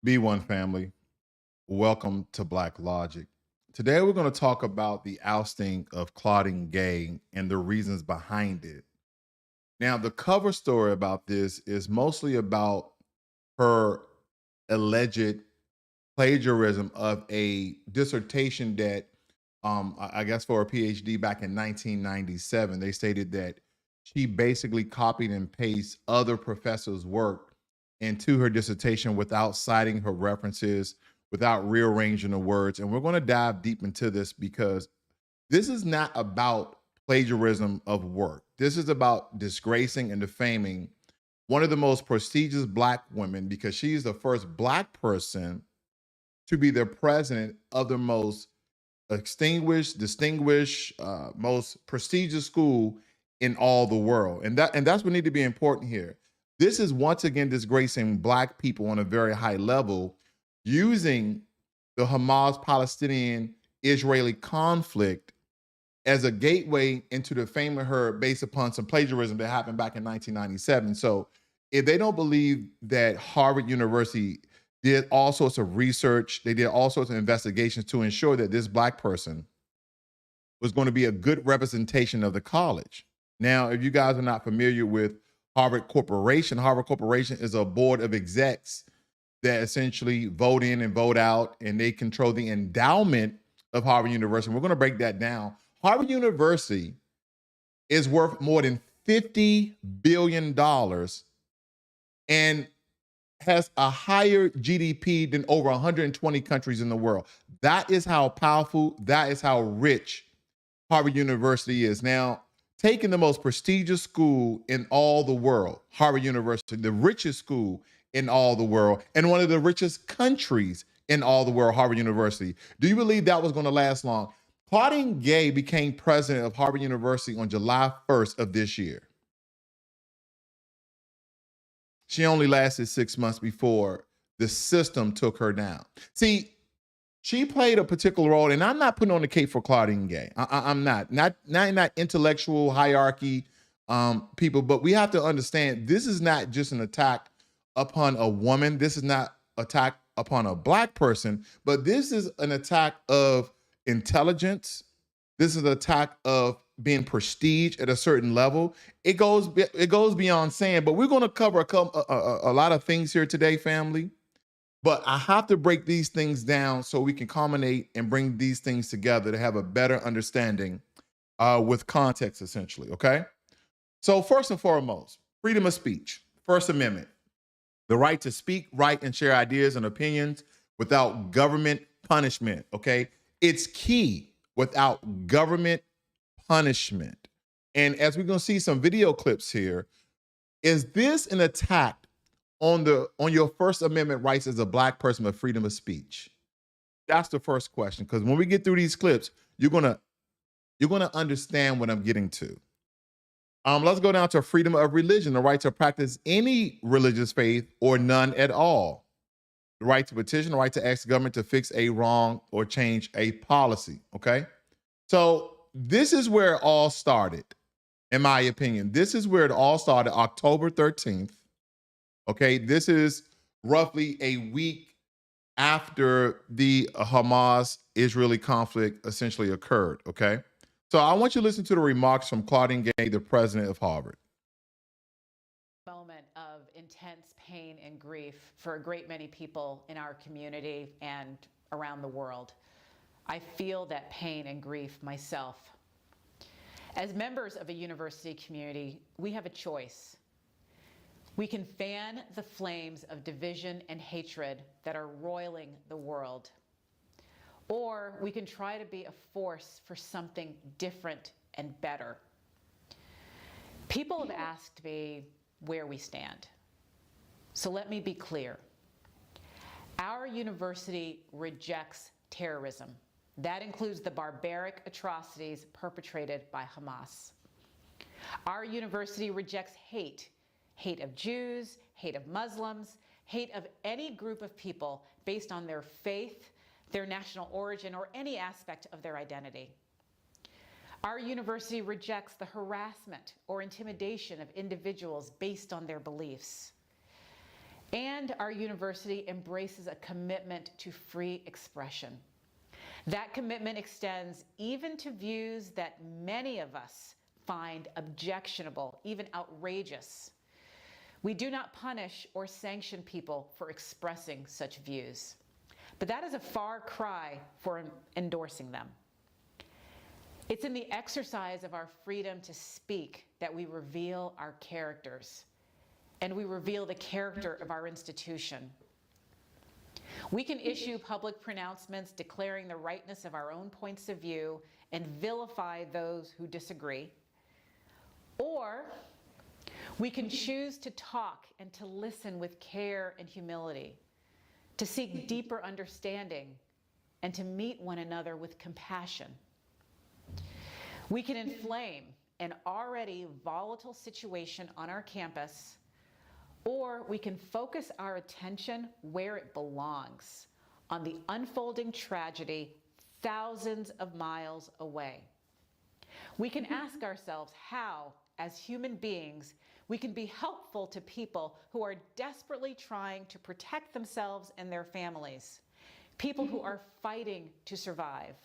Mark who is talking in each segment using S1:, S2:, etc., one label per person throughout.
S1: B1 family, welcome to Blacklogic. Today we're going to talk about the ousting of Claudine Gay and the reasons behind it. Now, the cover story about this is mostly about her alleged plagiarism of a dissertation that, I guess, for a PhD back in 1997. They stated that she basically copied and pasted other professors' work into her dissertation without citing her references, without rearranging the words. And we're going to dive deep into this because this is not about plagiarism of work. This is about disgracing and defaming one of the most prestigious Black women because she's the first Black person to be the president of the most distinguished, most prestigious school in all the world. And that's what need to be important here. This is once again disgracing Black people on a very high level, using the Hamas-Palestinian Israeli conflict as a gateway into defaming her based upon some plagiarism that happened back in 1997. So if they don't believe that Harvard University did all sorts of research, they did all sorts of investigations to ensure that this Black person was going to be a good representation of the college. Now, if you guys are not familiar with Harvard Corporation is a board of execs that essentially vote in and vote out, and they control the endowment of Harvard University. We're going to break that down. Harvard University is worth more than $50 billion and has a higher GDP than over 120 countries in the world. That is how powerful, that is how rich Harvard University is. Now, taking the most prestigious school in all the world, Harvard University, the richest school in all the world, and one of the richest countries in all the world, Harvard University. Do you believe that was going to last long? Claudine Gay became president of Harvard University on July 1st of this year. She only lasted 6 months before the system took her down. See, she played a particular role, and I'm not putting on the cape for Claudine Gay. I'm not intellectual hierarchy people, but we have to understand this is not just an attack upon a woman. This is not attack upon a Black person, but this is an attack of intelligence. This is an attack of being prestige at a certain level. It goes beyond saying, but we're going to cover a lot of things here today, family. But I have to break these things down so we can culminate and bring these things together to have a better understanding with context, essentially, okay? So first and foremost, freedom of speech, First Amendment, the right to speak, write, and share ideas and opinions without government punishment, okay? It's key, without government punishment. And as we're going to see some video clips here, is this an attack on your First Amendment rights as a Black person with freedom of speech? That's the first question, because when we get through these clips, you're gonna understand what I'm getting to. Let's go down to freedom of religion, the right to practice any religious faith or none at all. The right to petition, the right to ask the government to fix a wrong or change a policy, okay? So this is where it all started, in my opinion. This is where it all started, October 13th. Okay, this is roughly a week after the Hamas-Israeli conflict essentially occurred, okay? So I want you to listen to the remarks from Claudine Gay, the president of Harvard.
S2: Moment of intense pain and grief for a great many people in our community and around the world. I feel that pain and grief myself. As members of a university community, we have a choice. We can fan the flames of division and hatred that are roiling the world. Or we can try to be a force for something different and better. People have asked me where we stand. So let me be clear. Our university rejects terrorism. That includes the barbaric atrocities perpetrated by Hamas. Our university rejects hate of Jews, hate of Muslims, hate of any group of people based on their faith, their national origin, or any aspect of their identity. Our university rejects the harassment or intimidation of individuals based on their beliefs. And our university embraces a commitment to free expression. That commitment extends even to views that many of us find objectionable, even outrageous. We do not punish or sanction people for expressing such views, but that is a far cry for endorsing them. It's in the exercise of our freedom to speak that we reveal our characters, and we reveal the character of our institution. We can issue public pronouncements declaring the rightness of our own points of view and vilify those who disagree, or we can choose to talk and to listen with care and humility, to seek deeper understanding, and to meet one another with compassion. We can inflame an already volatile situation on our campus, or we can focus our attention where it belongs, on the unfolding tragedy thousands of miles away. We can ask ourselves how, as human beings, we can be helpful to people who are desperately trying to protect themselves and their families, people who are fighting to survive.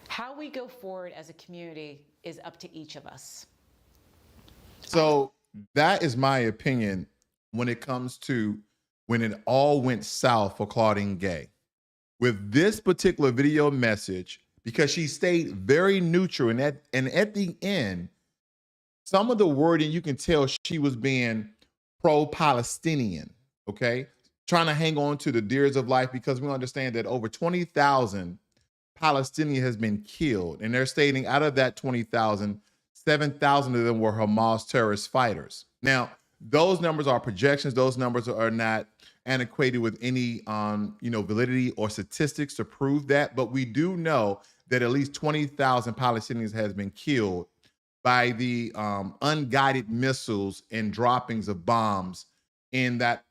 S2: How we go forward as a community is up to each of us.
S1: So that is my opinion when it comes to when it all went south for Claudine Gay. With this particular video message, because she stayed very neutral, and at the end, some of the wording, you can tell she was being pro-Palestinian, okay? Trying to hang on to the dears of life, because we understand that over 20,000 Palestinians has been killed. And they're stating out of that 20,000, 7,000 of them were Hamas terrorist fighters. Now, those numbers are projections. Those numbers are not antiquated with any validity or statistics to prove that. But we do know that at least 20,000 Palestinians has been killed by the unguided missiles and droppings of bombs in that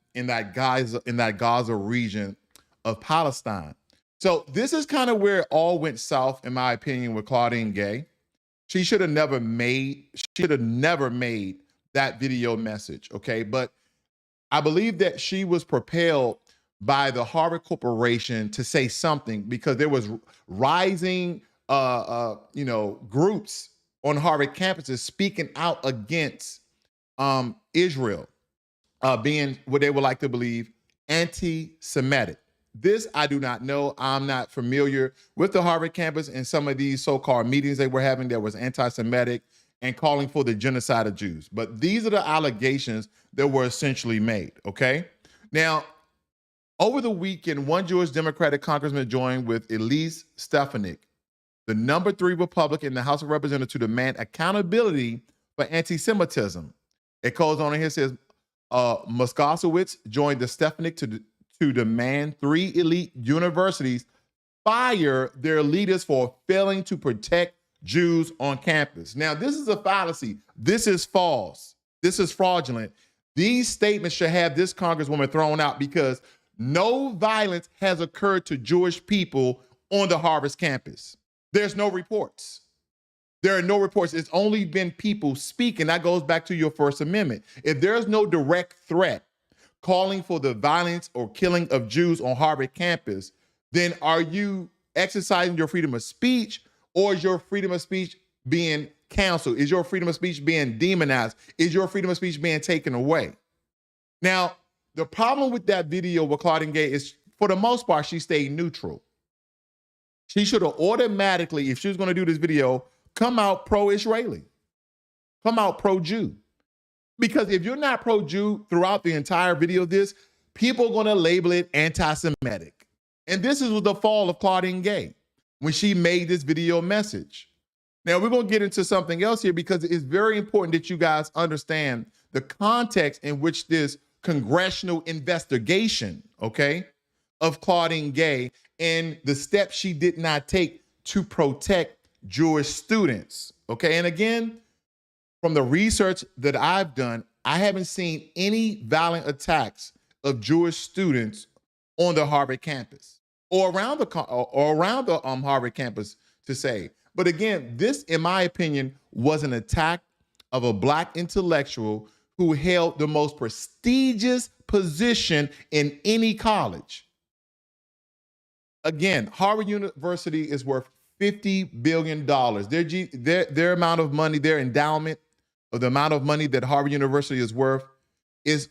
S1: Gaza region of Palestine. So this is kind of where it all went south, in my opinion, with Claudine Gay. She should have never made that video message, okay? But I believe that she was propelled by the Harvard Corporation to say something, because there was rising groups on Harvard campuses speaking out against Israel being what they would like to believe anti-Semitic. This I do not know. I'm not familiar with the Harvard campus and some of these so-called meetings they were having that was anti-Semitic and calling for the genocide of Jews. But these are the allegations that were essentially made, okay? Now, over the weekend, one Jewish Democratic congressman joined with Elise Stefanik, the number 3 Republican in the House of Representatives, to demand accountability for anti-Semitism. It goes on and here, says, Moskowitz joined the Stefanik to demand 3 elite universities fire their leaders for failing to protect Jews on campus. Now, this is a fallacy. This is false. This is fraudulent. These statements should have this congresswoman thrown out, because no violence has occurred to Jewish people on the Harvard campus. There's no reports. There are no reports. It's only been people speaking. That goes back to your First Amendment. If there's no direct threat calling for the violence or killing of Jews on Harvard campus, then are you exercising your freedom of speech, or is your freedom of speech being canceled? Is your freedom of speech being demonized? Is your freedom of speech being taken away? Now, the problem with that video with Claudine Gay is, for the most part, she stayed neutral. She should have automatically, if she was going to do this video, come out pro-Israeli, come out pro-Jew. Because if you're not pro-Jew throughout the entire video of this, people are going to label it anti-Semitic. And this is the fall of Claudine Gay, when she made this video message. Now, we're going to get into something else here, because it's very important that you guys understand the context in which this congressional investigation, okay, of Claudine Gay and the steps she did not take to protect Jewish students, okay? And again, from the research that I've done, I haven't seen any violent attacks of Jewish students on the Harvard campus or around the Harvard campus, to say. But again, this, in my opinion, was an attack of a Black intellectual who held the most prestigious position in any college. Again, Harvard University is worth $50 billion. Their amount of money, their endowment, or the amount of money that Harvard University is worth is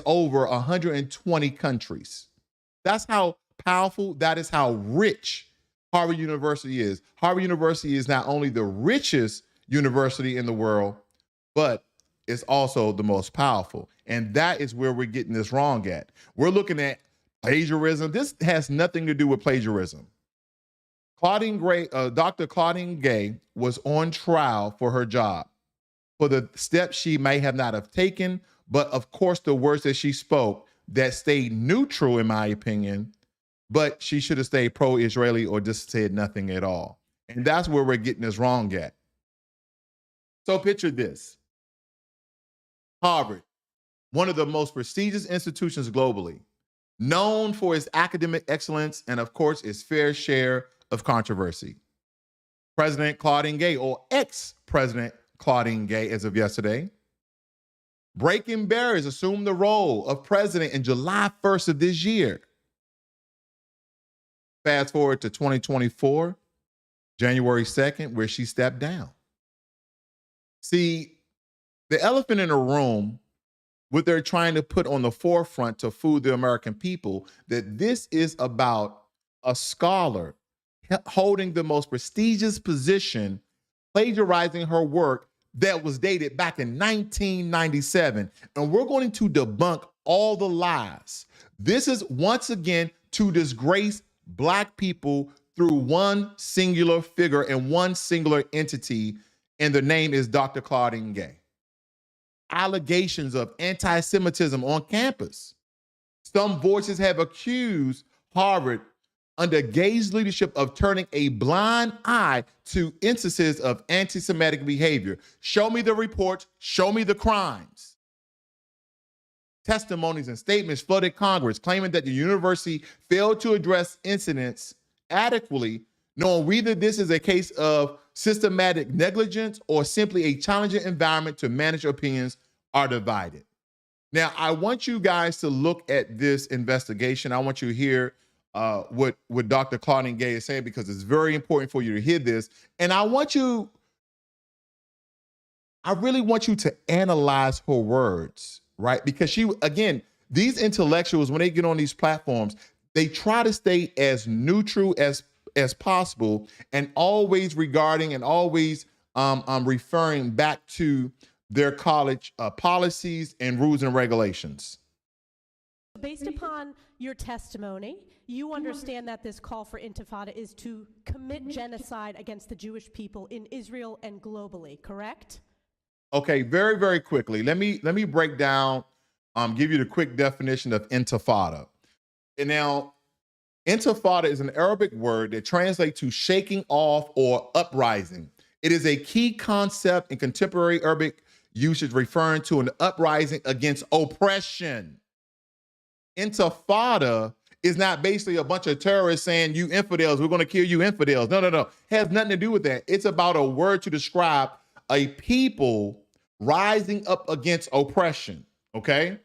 S1: over 120 countries. That's how powerful, that is how rich Harvard University is. Harvard University is not only the richest university in the world, but it's also the most powerful. And that is where we're getting this wrong at. We're looking at plagiarism. This has nothing to do with plagiarism. Dr. Claudine Gay was on trial for her job, for the steps she may have not have taken, but of course the words that she spoke that stayed neutral, in my opinion, but she should have stayed pro-Israeli or just said nothing at all. And that's where we're getting this wrong at. So picture this. Harvard, one of the most prestigious institutions globally, known for its academic excellence and of course its fair share of controversy. President Claudine Gay, or ex-President Claudine Gay as of yesterday, breaking barriers, assumed the role of president in July 1st of this year. Fast forward to 2024, January 2nd, where she stepped down. See, the elephant in the room, what they're trying to put on the forefront to fool the American people, that this is about a scholar holding the most prestigious position, plagiarizing her work that was dated back in 1997. And we're going to debunk all the lies. This is once again to disgrace Black people through one singular figure and one singular entity, and the name is Dr. Claudine Gay. Allegations of anti-Semitism on campus. Some voices have accused Harvard under Gay's leadership of turning a blind eye to instances of anti-Semitic behavior. Show me the reports, show me the crimes. Testimonies and statements flooded Congress, claiming that the university failed to address incidents adequately, knowing whether this is a case of systematic negligence or simply a challenging environment to manage opinions are divided. Now, I want you guys to look at this investigation. I want you to hear what Dr. Claudine Gay is saying, because it's very important for you to hear this. And I really want you to analyze her words, right? Because these intellectuals, when they get on these platforms, they try to stay as neutral as possible, and always regarding and always referring back to their college policies and rules and regulations.
S3: Based upon your testimony, you understand that this call for intifada is to commit genocide against the Jewish people in Israel and globally, correct?
S1: Okay, very, very quickly. Let me break down, give you the quick definition of intifada. And now, intifada is an Arabic word that translates to shaking off or uprising. It is a key concept in contemporary Arabic usage, referring to an uprising against oppression. Intifada is not basically a bunch of terrorists saying, you infidels, we're going to kill you infidels. No. It has nothing to do with that. It's about a word to describe a people rising up against oppression, okay?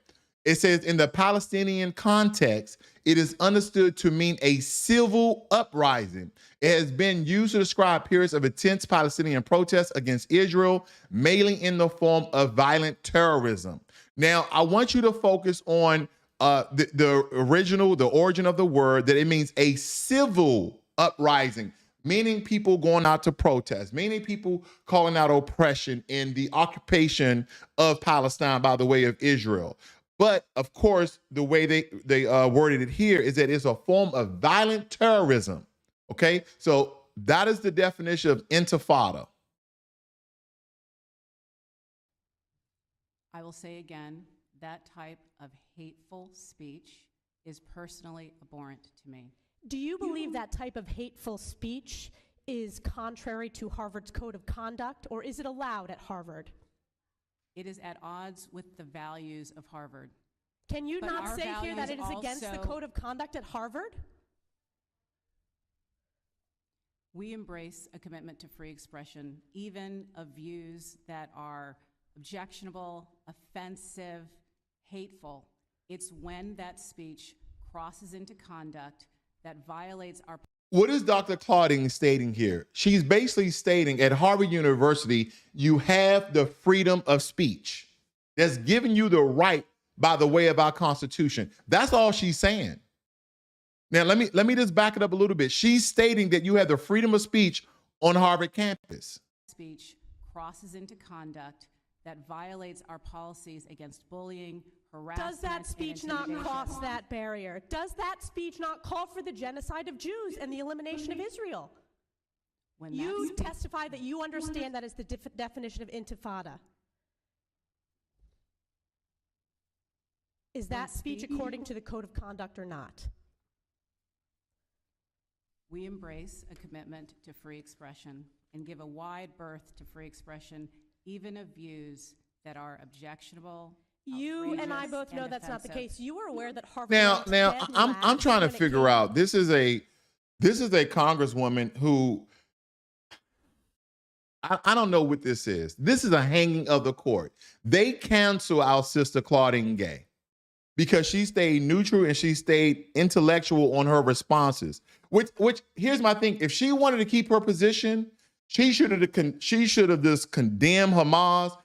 S1: It says in the Palestinian context, it is understood to mean a civil uprising. It has been used to describe periods of intense Palestinian protests against Israel, mainly in the form of violent terrorism. Now, I want you to focus on the origin of the word, that it means a civil uprising, meaning people going out to protest, meaning people calling out oppression in the occupation of Palestine by the way of Israel. But of course, the way they worded it here is that it's a form of violent terrorism. Okay, so that is the definition of intifada.
S4: I will say again, that type of hateful speech is personally abhorrent to me.
S3: Do you believe that type of hateful speech is contrary to Harvard's code of conduct, or is it allowed at Harvard?
S4: It is at odds with the values of Harvard.
S3: Can you
S4: But
S3: not
S4: our
S3: say here that it is
S4: values
S3: against the
S4: also-
S3: code of conduct at Harvard?
S4: We embrace a commitment to free expression, even of views that are objectionable, offensive, hateful. It's when that speech crosses into conduct that violates our...
S1: What is Dr. Claudine stating here? She's basically stating at Harvard University, you have the freedom of speech that's given you the right by the way of our Constitution. That's all she's saying. Now, let me just back it up a little bit. She's stating that you have the freedom of speech on Harvard campus.
S4: Speech crosses into conduct that violates our policies against bullying, harassment,
S3: Does that speech
S4: and
S3: not
S4: intimidation.
S3: cross that barrier? Does that speech not call for the genocide of Jews and the elimination of Israel?
S4: When that
S3: You
S4: speech-
S3: testify that you understand that is the definition of intifada. Is that speech according to the code of conduct or not?
S4: We embrace a commitment to free expression and give a wide berth to free expression, even of views that are objectionable.
S3: You and I
S4: outrageous,
S3: both know
S4: and
S3: that's not the
S4: offensive.
S3: case. You are aware that Harvard
S1: Now,
S3: ranked
S1: now
S3: dead
S1: I'm
S3: last
S1: trying to
S3: when it
S1: figure
S3: came-
S1: out. This is a congresswoman who I don't know what this is. This is a hanging of the court. They cancel our sister Claudine Gay because she stayed neutral and she stayed intellectual on her responses. Which here's my thing: if she wanted to keep her position, she should have just condemned Hamas.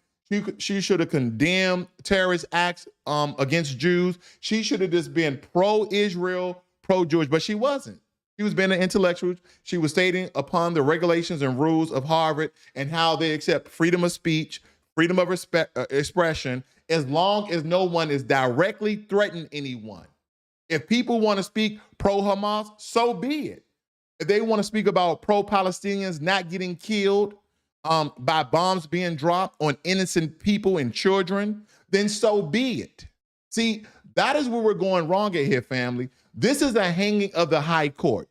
S1: She should have condemned terrorist acts against Jews. She should have just been pro-Israel, pro-Jewish, but she wasn't. She was being an intellectual. She was stating upon the regulations and rules of Harvard and how they accept freedom of speech, freedom of expression, as long as no one is directly threatening anyone. If people want to speak pro-Hamas, so be it. If they want to speak about pro-Palestinians not getting killed by bombs being dropped on innocent people and children, then so be it. See, that is where we're going wrong at here, family. This is a hanging of the high court.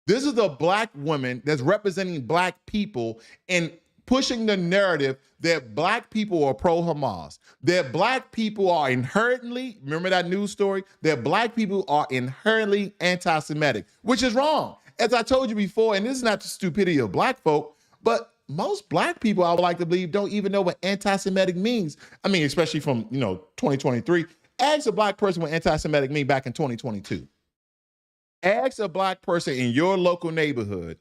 S1: This is a black woman that's representing black people and pushing the narrative that black people are pro-Hamas, that black people are inherently, remember that news story, that black people are inherently anti-Semitic, which is wrong. As I told you before, and this is not the stupidity of black folk, but most black people, I would like to believe, don't even know what anti-Semitic means. I mean, especially from, 2023. Ask a black person what anti-Semitic mean back in 2022. Ask a black person in your local neighborhood,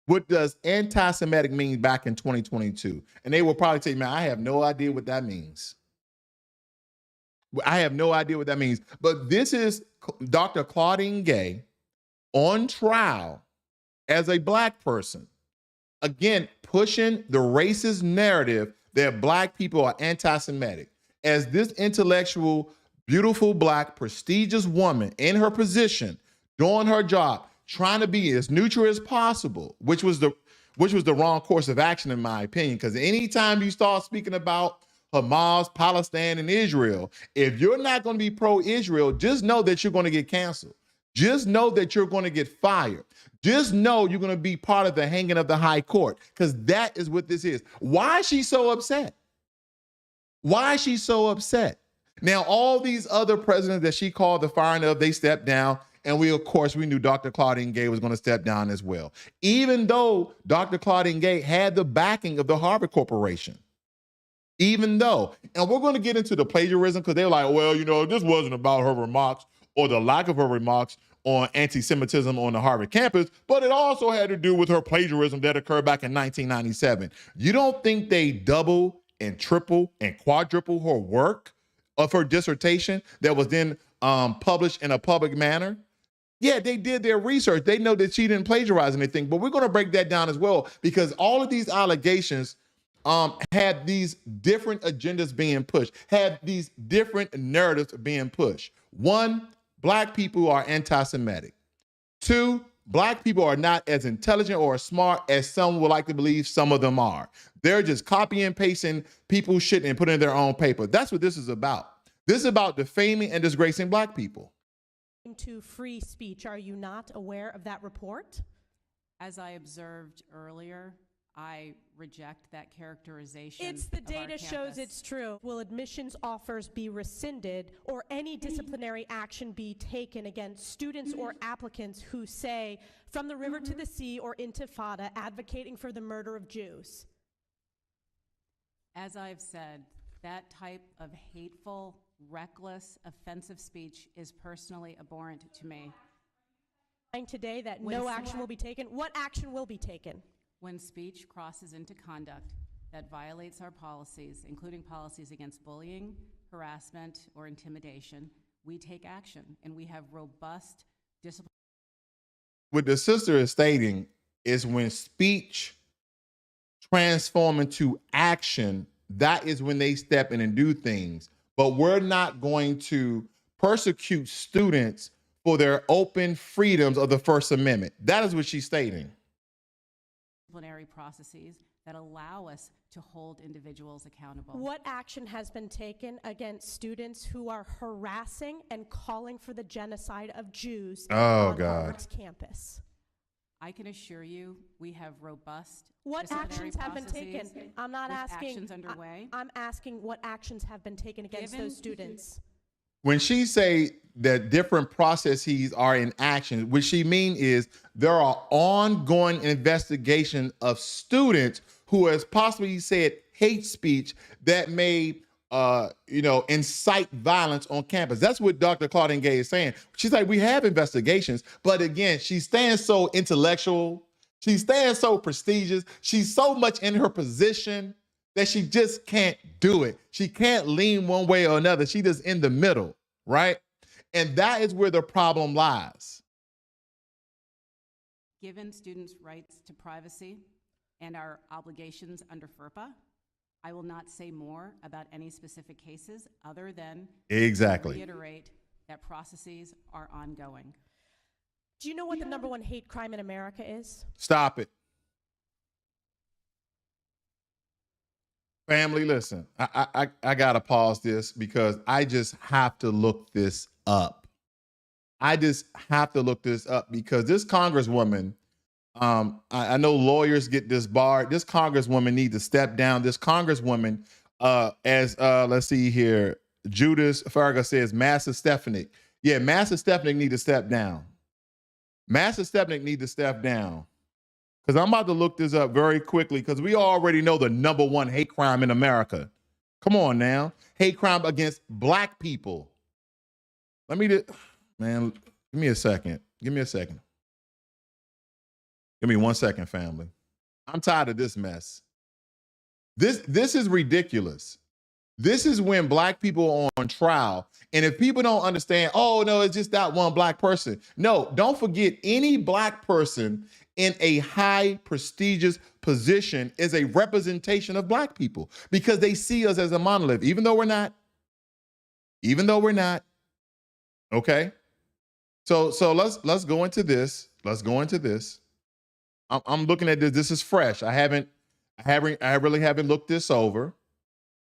S1: what does anti-Semitic mean back in 2022? And they will probably say, man, I have no idea what that means. I have no idea what that means. But this is Dr. Claudine Gay on trial as a black person. Again, pushing the racist narrative that black people are anti-Semitic. As this intellectual, beautiful, black, prestigious woman in her position, doing her job, trying to be as neutral as possible, which was the wrong course of action, in my opinion, because anytime you start speaking about Hamas, Palestine, and Israel, if you're not going to be pro-Israel, just know that you're going to get canceled. Just know that you're going to get fired. Just know you're going to be part of the hanging of the high court, because that is what this is. Why is she so upset? Why is she so upset? Now, all these other presidents that she called the firing of, they stepped down. And we knew Dr. Claudine Gay was going to step down as well, even though Dr. Claudine Gay had the backing of the Harvard Corporation. Even though, and we're going to get into the plagiarism because they're like, well, this wasn't about her remarks or the lack of her remarks on anti-Semitism on the Harvard campus, but it also had to do with her plagiarism that occurred back in 1997. You don't think they double and triple and quadruple her work of her dissertation that was then published in a public manner? Yeah, they did their research. They know that she didn't plagiarize anything, but we're going to break that down as well, because all of these allegations had these different agendas being pushed, had these different narratives being pushed. One, black people are anti-Semitic. Two, black people are not as intelligent or as smart as some would like to believe some of them are. They're just copying and pasting people's shit and putting in their own paper. That's what this is about. This is about defaming and disgracing black people.
S3: To free speech, are you not aware of that report?
S4: As I observed earlier, I reject that characterization.
S3: It's the
S4: of our
S3: data shows
S4: campus.
S3: it's true. Will admissions offers be rescinded or any disciplinary action be taken against students or applicants who say, from the river to the sea or intifada, advocating for the murder of Jews?
S4: As I've said That type of hateful, reckless, offensive speech is personally abhorrent to me.
S3: Today that no action will be taken. What action will be taken?
S4: When speech crosses into conduct that violates our policies, including policies against bullying, harassment, or intimidation, we take action, and we have robust discipline.
S1: What the sister is stating is when speech transform into action, that is when they step in and do things. But we're not going to persecute students for their open freedoms of the First Amendment. That is what she's stating.
S4: Disciplinary processes that allow us to hold individuals accountable.
S3: What action has been taken against students who are harassing and calling for the genocide of Jews on Harvard's campus?
S4: I can assure you we have robust
S3: What
S4: disciplinary
S3: actions have been
S4: processes
S3: taken? I'm not
S4: with
S3: asking.
S4: actions underway.
S3: I'm asking what actions have been taken against
S4: Given-
S3: those students.
S1: When she say that different processes are in action, what she mean is there are ongoing investigation of students who has possibly said hate speech that may incite violence on campus. That's what Dr. Claudine Gay is saying. She's like, we have investigations, but again, she stands so intellectual, she stands so prestigious, she's so much in her position that she just can't do it. She can't lean one way or another. She just in the middle, right? And that is where the problem lies.
S4: Given students' rights to privacy and our obligations under FERPA, I will not say more about any specific cases other than
S1: Exactly.
S4: reiterate that processes are ongoing.
S3: Do you know what the #1 hate crime in America is?
S1: Stop it. Family, listen, I gotta pause this because I just have to look this up. I just have to look this up because this Congresswoman, I know lawyers get disbarred. This Congresswoman needs to step down. This Congresswoman, let's see here, Judas Farragut says, Master Stefanik. Yeah, Master Stefanik need to step down. Master Stefanik need to step down. Because I'm about to look this up very quickly because we already know the #1 hate crime in America. Come on now. Hate crime against Black people. Give me a second. Give me a second. Give me 1 second, family. I'm tired of this mess. This is ridiculous. This is when Black people are on trial. And if people don't understand, oh, no, it's just that one Black person. No, don't forget any Black person in a high prestigious position is a representation of Black people because they see us as a monolith, even though we're not. Even though we're not. Okay? So let's go into this. Let's go into this. I'm looking at this. This is fresh. I really haven't looked this over.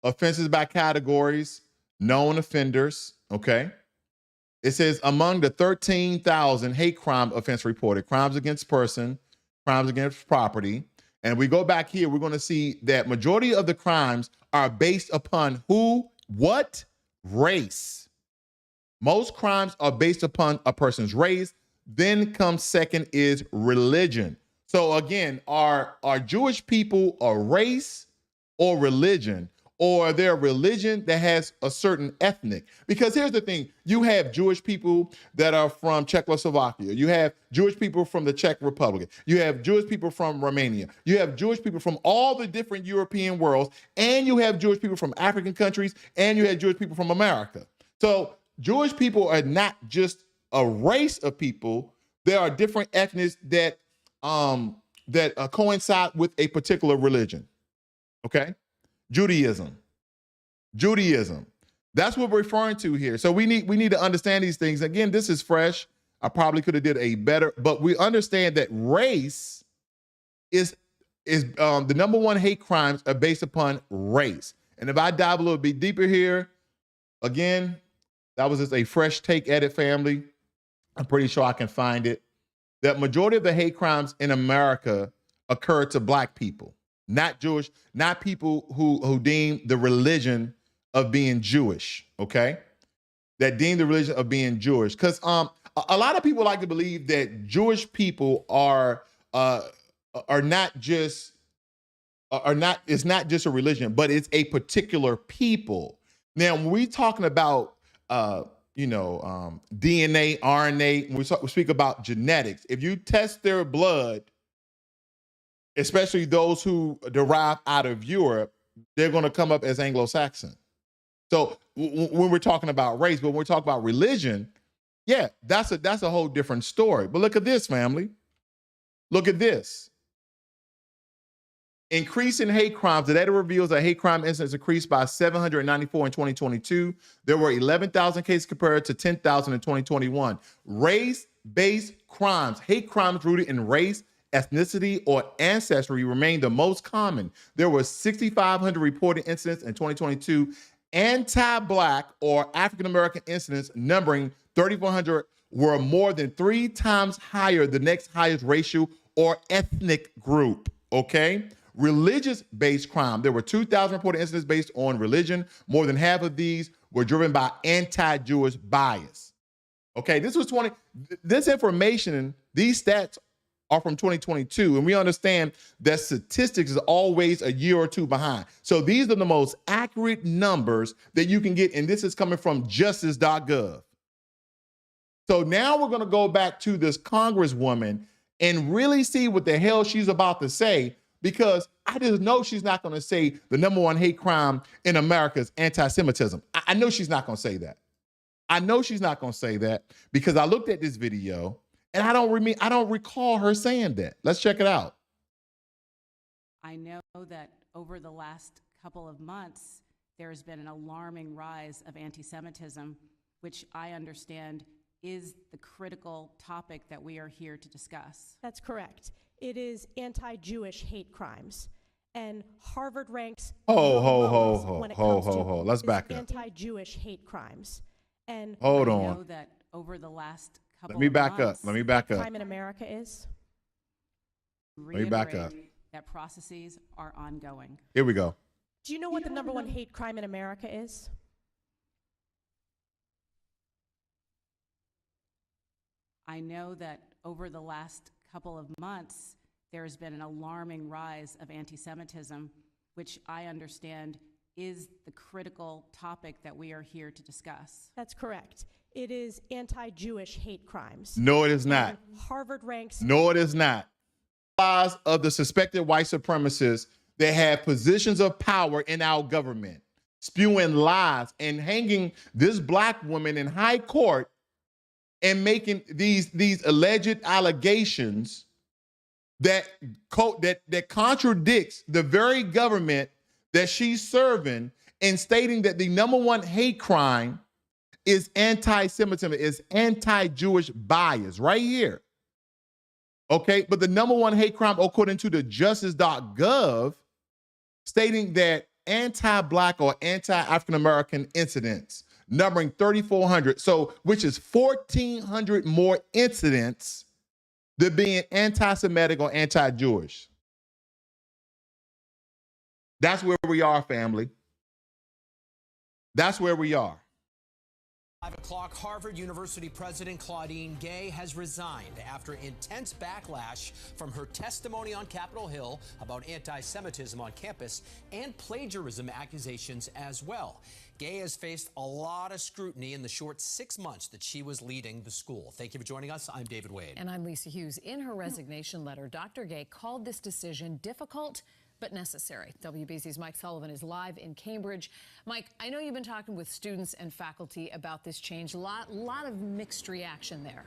S1: Offenses by categories, known offenders, okay? It says among the 13,000 hate crime offense reported, crimes against person, crimes against property, and we go back here, we're gonna see that majority of the crimes are based upon who, what, race. Most crimes are based upon a person's race. Then comes second is religion. So again, are Jewish people a race or religion? Or their religion that has a certain ethnic? Because here's the thing, you have Jewish people that are from Czechoslovakia. You have Jewish people from the Czech Republic. You have Jewish people from Romania. You have Jewish people from all the different European worlds. And you have Jewish people from African countries. And you have Jewish people from America. So Jewish people are not just a race of people. There are different ethnics that coincide with a particular religion, okay? Judaism. That's what we're referring to here. So we need to understand these things. Again, this is fresh. I probably could have did a better, but we understand that race is the #1 hate crimes are based upon race. And if I dive a little bit deeper here, again, that was just a fresh take edit, family. I'm pretty sure I can find it. That majority of the hate crimes in America occur to Black people. Not Jewish, not people who deem the religion of being Jewish, okay? That deem the religion of being Jewish. Because a lot of people like to believe that Jewish people are not just are not, it's not just a religion, but it's a particular people. Now, when we talking about, DNA, RNA, when we speak about genetics, if you test their blood, especially those who derive out of Europe, they're going to come up as Anglo-Saxon. So when we're talking about race, but when we're talking about religion, yeah, that's a whole different story. But look at this, family. Look at this. Increase in hate crimes. The data reveals that hate crime incidents increased by 794 in 2022. There were 11,000 cases compared to 10,000 in 2021. Race-based crimes, hate crimes rooted in race, ethnicity, or ancestry remain the most common. There were 6,500 reported incidents in 2022. Anti-Black or African-American incidents numbering 3,400 were more than 3 times higher, the next highest racial or ethnic group, okay? Religious-based crime. There were 2,000 reported incidents based on religion. More than half of these were driven by anti-Jewish bias. Okay, this information, these stats are from 2022, and we understand that statistics is always a year or two behind. So these are the most accurate numbers that you can get, and this is coming from justice.gov. So now we're gonna go back to this Congresswoman and really see what the hell she's about to say, because I just know she's not gonna say the #1 hate crime in America is anti-Semitism. I know she's not gonna say that. I know she's not gonna say that because I looked at this video and I don't recall her saying that. Let's check it out.
S4: I know that over the last couple of months, there has been an alarming rise of anti-Semitism, which I understand is the critical topic that we are here to discuss.
S3: That's correct. It is anti-Jewish hate crimes. And Harvard ranks
S1: Let's back up.
S3: Anti-Jewish hate crimes. And
S1: hold
S4: I
S1: on.
S4: know that over the last couple
S1: Let me
S4: of
S1: back
S4: months,
S1: up. Let me back up.
S3: crime in America is.
S1: Let me back up.
S4: That processes are ongoing.
S1: Here we go.
S3: Do you know what the #1 hate crime in America is?
S4: I know that over the last couple of months, there has been an alarming rise of anti-Semitism, which I understand is the critical topic that we are here to discuss.
S3: That's correct. It is anti-Jewish hate crimes.
S1: No, it is not.
S3: And Harvard ranks.
S1: No, it is not. Lies of the suspected white supremacists that have positions of power in our government, spewing lies and hanging this Black woman in high court and making these alleged allegations that contradicts the very government that she's serving, and stating that the #1 hate crime is anti-Semitism, is anti-Jewish bias right here. Okay, but the #1 hate crime, according to the justice.gov, stating that anti-Black or anti-African-American incidents numbering 3,400, so which is 1,400 more incidents than being anti-Semitic or anti-Jewish. That's where we are, family. That's where we are.
S5: 5 o'clock, Harvard University President Claudine Gay has resigned after intense backlash from her testimony on Capitol Hill about anti-Semitism on campus and plagiarism accusations as well. Gay has faced a lot of scrutiny in the short 6 months that she was leading the school. Thank you for joining us. I'm David Wade.
S6: And I'm Lisa Hughes. In her resignation letter, Dr. Gay called this decision difficult but necessary. WBZ's Mike Sullivan is live in Cambridge. Mike, I know you've been talking with students and faculty about this change. A lot of mixed reaction there.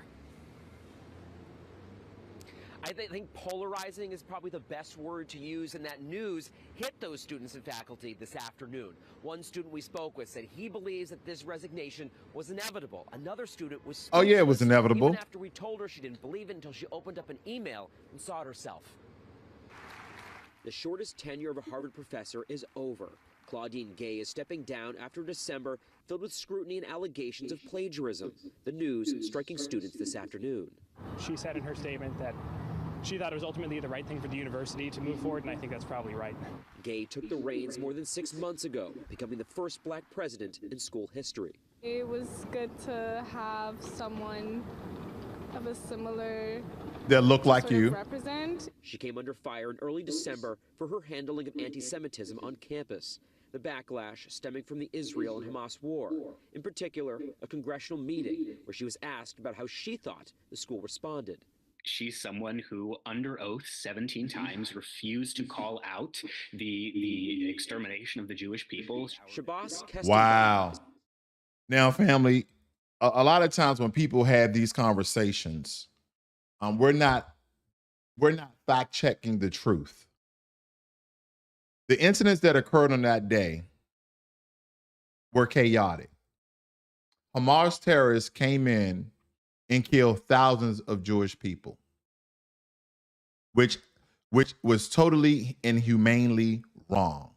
S7: I think polarizing is probably the best word to use, and that news hit those students and faculty this afternoon. One student we spoke with said he believes that this resignation was inevitable. Another student was speechless.
S1: Oh yeah, it was inevitable.
S7: Even after we told her she didn't believe it until she opened up an email and saw it herself. The shortest tenure of a Harvard professor is over. Claudine Gay is stepping down after December filled with scrutiny and allegations of plagiarism. The news striking students this afternoon.
S8: She said in her statement that she thought it was ultimately the right thing for the university to move forward, and I think that's probably right.
S7: Gay took the reins more than 6 months ago, becoming the first Black president in school history.
S9: It was good to have someone of a similar
S1: That look like
S9: sort of
S1: you.
S9: represent.
S7: She came under fire in early December for her handling of anti-Semitism on campus. The backlash stemming from the Israel and Hamas war. In particular, a congressional meeting where she was asked about how she thought the school responded.
S10: She's someone who, under oath 17 times, refused to call out the extermination of the Jewish people.
S1: Wow. Now, family, a lot of times when people have these conversations, we're not fact checking the truth. The incidents that occurred on that day were chaotic. Hamas terrorists came in and killed thousands of Jewish people, which was totally inhumanely wrong.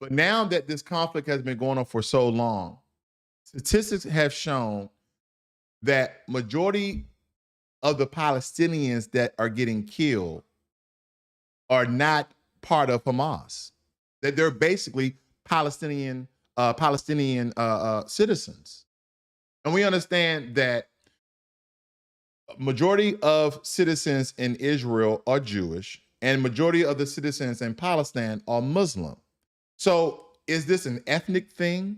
S1: But now that this conflict has been going on for so long, statistics have shown that majority of the Palestinians that are getting killed are not part of Hamas. That they're basically Palestinian citizens. And we understand that majority of citizens in Israel are Jewish and majority of the citizens in Palestine are Muslim. So is this an ethnic thing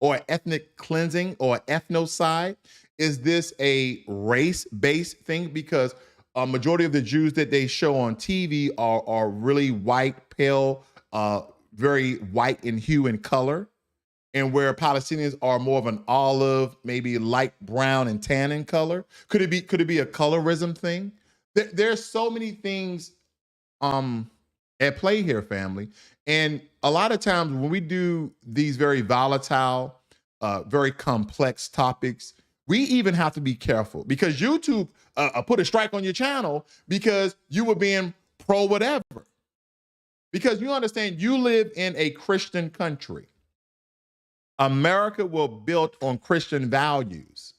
S1: or ethnic cleansing or ethnocide? Is this a race-based thing? Because a majority of the Jews that they show on TV are really white, pale, very white in hue and color. And where Palestinians are more of an olive, maybe light brown and tan in color. Could it be a colorism thing? There's so many things at play here, family. And a lot of times when we do these very volatile, very complex topics, we even have to be careful because YouTube put a strike on your channel because you were being pro whatever. Because you understand, you live in a Christian country. America was built on Christian values.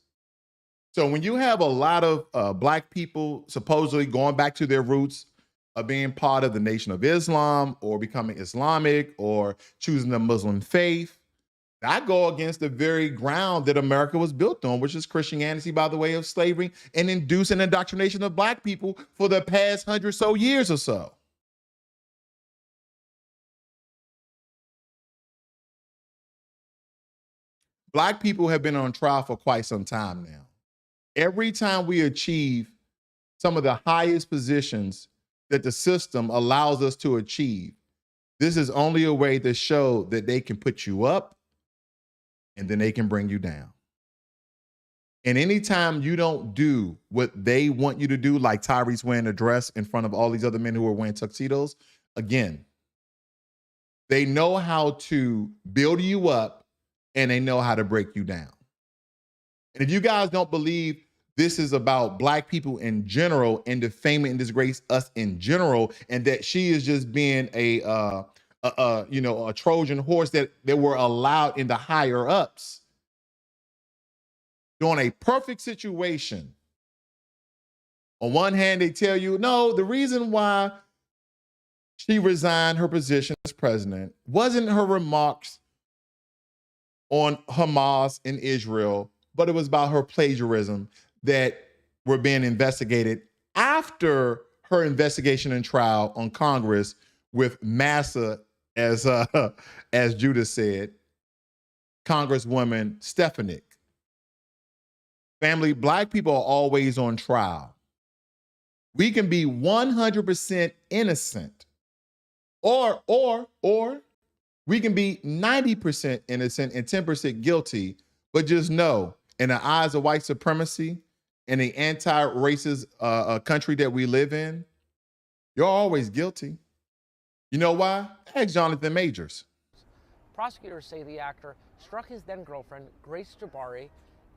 S1: So when you have a lot of Black people supposedly going back to their roots of being part of the Nation of Islam or becoming Islamic or choosing the Muslim faith, that go against the very ground that America was built on, which is Christianity by the way of slavery and inducing indoctrination of Black people for the past 100 so years or so. Black people have been on trial for quite some time now. Every time we achieve some of the highest positions that the system allows us to achieve, this is only a way to show that they can put you up and then they can bring you down. And anytime you don't do what they want you to do, like Tyrese wearing a dress in front of all these other men who are wearing tuxedos, again, they know how to build you up and they know how to break you down. And if you guys don't believe this is about Black people in general and defaming and disgrace us in general, and that she is just being a Trojan horse that were allowed in the higher ups, during a perfect situation. On one hand, they tell you, no, the reason why she resigned her position as president wasn't her remarks on Hamas in Israel, but it was about her plagiarism that were being investigated after her investigation and trial on Congress with Massa, as Judah said, Congresswoman Stefanik. Family, Black people are always on trial. We can be 100% innocent, or we can be 90% innocent and 10% guilty, but just know, in the eyes of white supremacy, in the anti-racist country that we live in, you're always guilty. You know why? Ask Jonathan Majors.
S11: Prosecutors say the actor struck his then-girlfriend, Grace Jabari,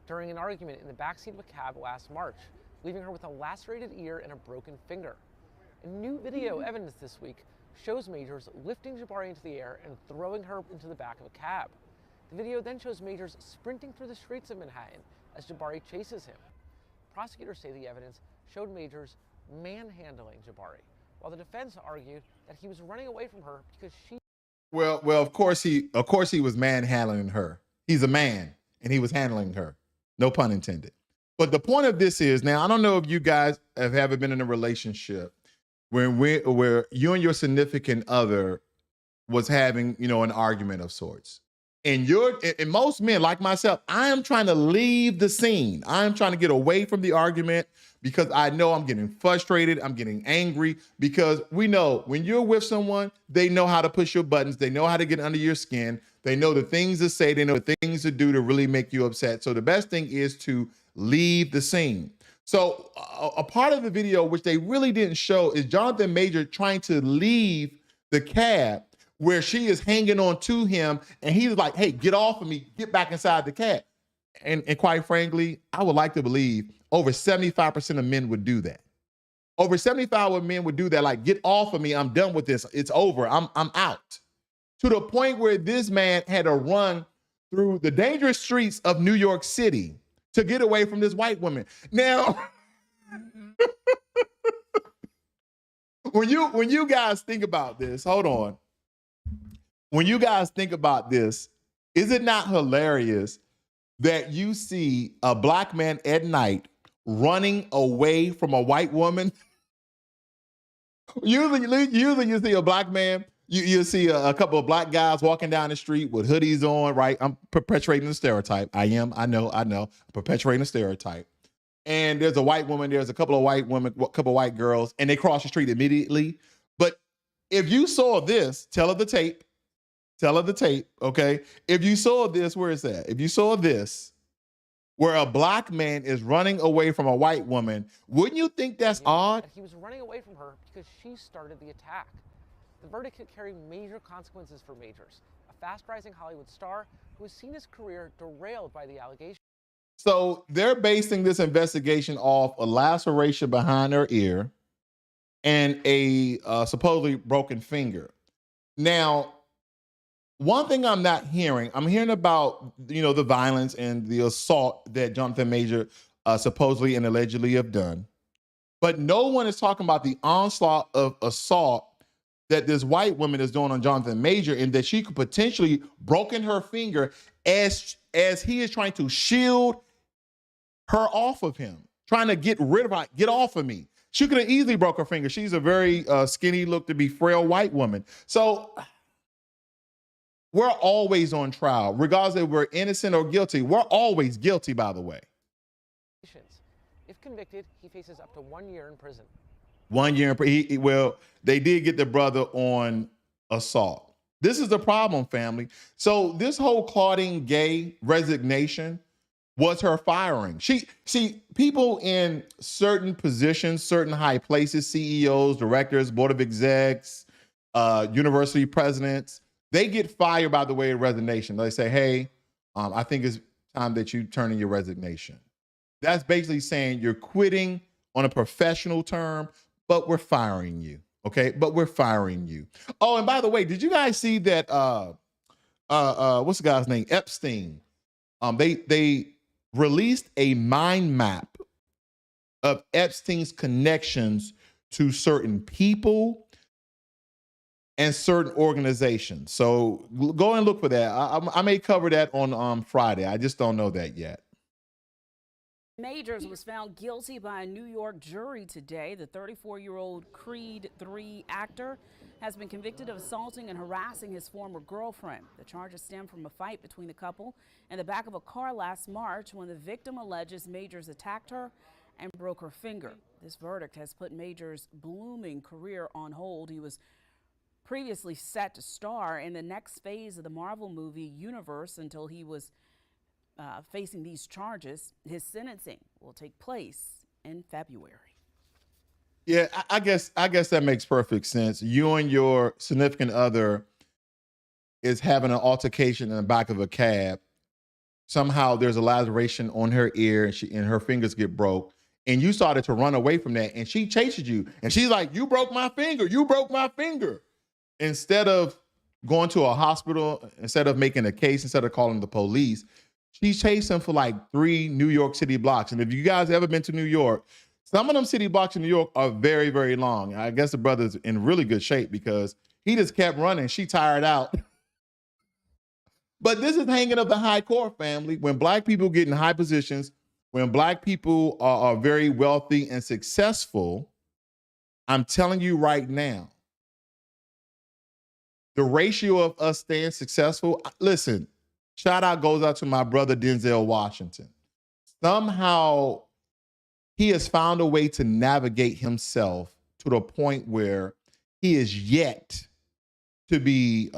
S11: during an argument in the backseat of a cab last March, leaving her with a lacerated ear and a broken finger. A new video evidence this week shows Majors lifting Jabari into the air and throwing her into the back of a cab. The video then shows Majors sprinting through the streets of Manhattan as Jabari chases him. Prosecutors say the evidence showed Majors manhandling Jabari, while the defense argued that he was running away from her because she...
S1: Well, of course he was manhandling her. He's a man, and he was handling her. No pun intended. But the point of this is, now I don't know if you guys have ever been in a relationship where you and your significant other was having, an argument of sorts. And most men like myself, I am trying to leave the scene. I am trying to get away from the argument because I know I'm getting frustrated. I'm getting angry because we know when you're with someone, they know how to push your buttons. They know how to get under your skin. They know the things to say. They know the things to do to really make you upset. So the best thing is to leave the scene. So a part of the video, which they really didn't show, is Jonathan Major trying to leave the cab where she is hanging on to him, and he's like, hey, get off of me, get back inside the cab. And quite frankly, I would like to believe over 75% of men would do that. Over 75% of men would do that, like, get off of me, I'm done with this, it's over, I'm out. To the point where this man had to run through the dangerous streets of New York City to get away from this white woman. Now, when you guys think about this, hold on. When you guys think about this, is it not hilarious that you see a black man at night running away from a white woman? Usually you see a black man, you see a couple of black guys walking down the street with hoodies on, right? I'm perpetuating the stereotype. I know. I'm perpetuating the stereotype. And there's a white woman, there's a couple of white women, a couple of white girls, and they cross the street immediately. But if you saw this, tell her the tape, okay? If you saw this, where is that? If you saw this, where a black man is running away from a white woman, wouldn't you think that's odd?
S11: He was running away from her because she started the attack. The verdict could carry major consequences for Majors, a fast-rising Hollywood star who has seen his career derailed by the allegations.
S1: So they're basing this investigation off a laceration behind her ear and a supposedly broken finger. Now, one thing I'm not hearing, I'm hearing about, the violence and the assault that Jonathan Major supposedly and allegedly have done. But no one is talking about the onslaught of assault that this white woman is doing on Jonathan Major, and that she could potentially broken her finger as he is trying to shield her off of him, trying to get rid of her, get off of me. She could have easily broke her finger. She's a very skinny, look to be frail white woman. So we're always on trial, regardless if we're innocent or guilty. We're always guilty, by the way.
S11: If convicted, he faces up to 1 year in prison.
S1: 1 year in prison. Well, they did get the brother on assault. This is the problem, family. So this whole Claudine Gay resignation was her firing. People in certain positions, certain high places, CEOs, directors, board of execs, university presidents, they get fired by the way of resignation. They say, hey, I think it's time that you turn in your resignation. That's basically saying you're quitting on a professional term, but we're firing you, okay? But we're firing you. Oh, and by the way, did you guys see that, what's the guy's name? Epstein. They released a mind map of Epstein's connections to certain people and certain organizations. So go and look for that. I may cover that on Friday. I just don't know that yet.
S9: Majors was found guilty by a New York jury today. The 34-year-old Creed III actor has been convicted of assaulting and harassing his former girlfriend. The charges stem from a fight between the couple in the back of a car last March when the victim alleges Majors attacked her and broke her finger. This verdict has put Majors' blooming career on hold. He was previously set to star in the next phase of the Marvel movie universe until he was facing these charges. His sentencing will take place in February.
S1: Yeah, I guess that makes perfect sense. You and your significant other is having an altercation in the back of a cab. Somehow there's a laceration on her ear and her fingers get broke. And you started to run away from that. And she chases you. And she's like, you broke my finger. You broke my finger. Instead of going to a hospital, instead of making a case, instead of calling the police, she chased him for like 3 New York City blocks. And if you guys ever been to New York, some of them city blocks in New York are very, very long. I guess the brother's in really good shape because he just kept running. She tired out. But this is hanging up the high court, family. When black people get in high positions when Black people are very wealthy and successful, I'm telling you right now, the ratio of us staying successful, listen, shout out goes out to my brother Denzel Washington. Somehow he has found a way to navigate himself to the point where he is yet to be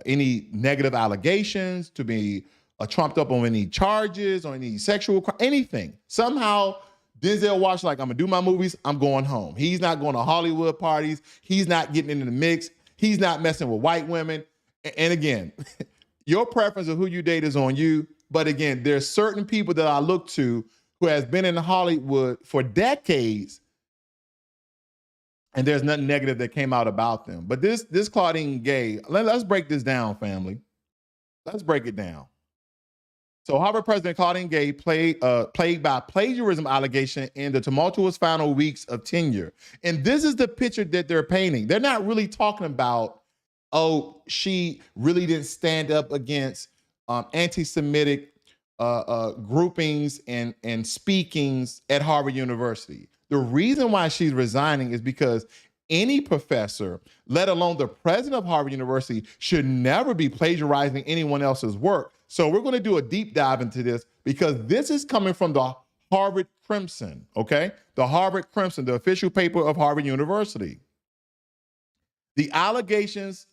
S1: any negative allegations, to be trumped up on any charges or any sexual, anything. Somehow Denzel Washington, like, I'm gonna do my movies, I'm going home. He's not going to Hollywood parties. He's not getting into the mix. He's not messing with white women. And again, your preference of who you date is on you. But again, there's certain people that I look to who has been in Hollywood for decades, and there's nothing negative that came out about them. But this Claudine Gay, let's break this down, family. Let's break it down. So Harvard President Claudine Gay plagued by plagiarism allegation in the tumultuous final weeks of tenure. And this is the picture that they're painting. They're not really talking about, oh, she really didn't stand up against anti-Semitic groupings and speakings at Harvard University. The reason why she's resigning is because any professor, let alone the president of Harvard University, should never be plagiarizing anyone else's work. So we're going to do a deep dive into this because this is coming from the Harvard Crimson, okay? The Harvard Crimson, the official paper of Harvard University. The allegations,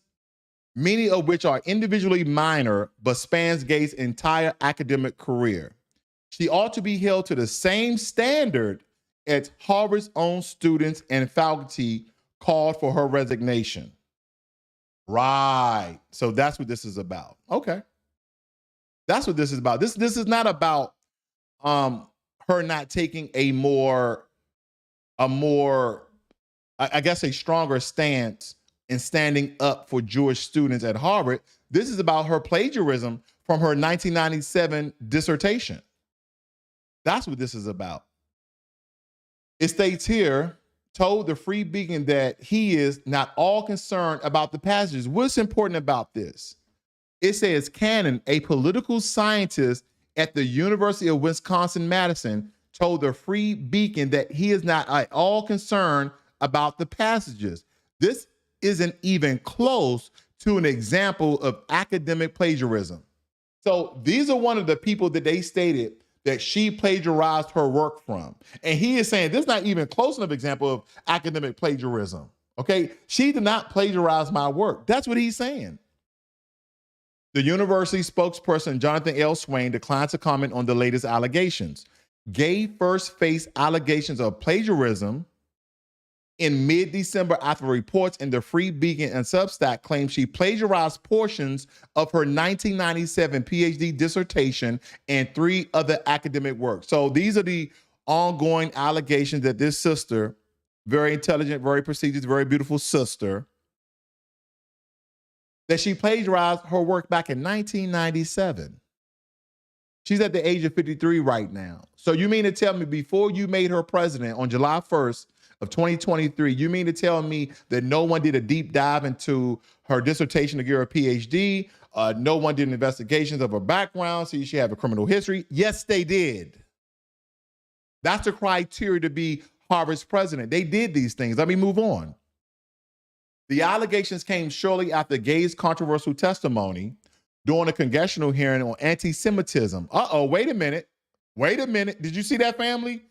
S1: many of which are individually minor, but spans Gay's entire academic career. She ought to be held to the same standard as Harvard's own students and faculty called for her resignation. Right. So that's what this is about. Okay. That's what this is about. This is not about her not taking a more, I guess, a stronger stance in standing up for Jewish students at Harvard. This is about her plagiarism from her 1997 dissertation. That's what this is about. It states here, told the Free Beacon that he is not all concerned about the passages. What's important about this? It says Cannon, a political scientist at the University of Wisconsin-Madison, told the Free Beacon that he is not at all concerned about the passages. This isn't even close to an example of academic plagiarism. So these are one of the people that they stated that she plagiarized her work from. And he is saying this is not even close enough example of academic plagiarism. Okay, she did not plagiarize my work. That's what he's saying. The university spokesperson, Jonathan L. Swain, declined to comment on the latest allegations. Gay first faced allegations of plagiarism in mid-December after reports in the Free Beacon and Substack claimed she plagiarized portions of her 1997 PhD dissertation and 3 other academic works. So these are the ongoing allegations that this sister, very intelligent, very prestigious, very beautiful sister, that she plagiarized her work back in 1997. She's at the age of 53 right now. So you mean to tell me before you made her president on July 1st of 2023, you mean to tell me that no one did a deep dive into her dissertation to get her PhD? No one did investigations of her background, so she have a criminal history? Yes, they did. That's the criteria to be Harvard's president. They did these things. Let me move on. The allegations came shortly after Gay's controversial testimony during a congressional hearing on anti-Semitism. Wait a minute. Did you see that, family?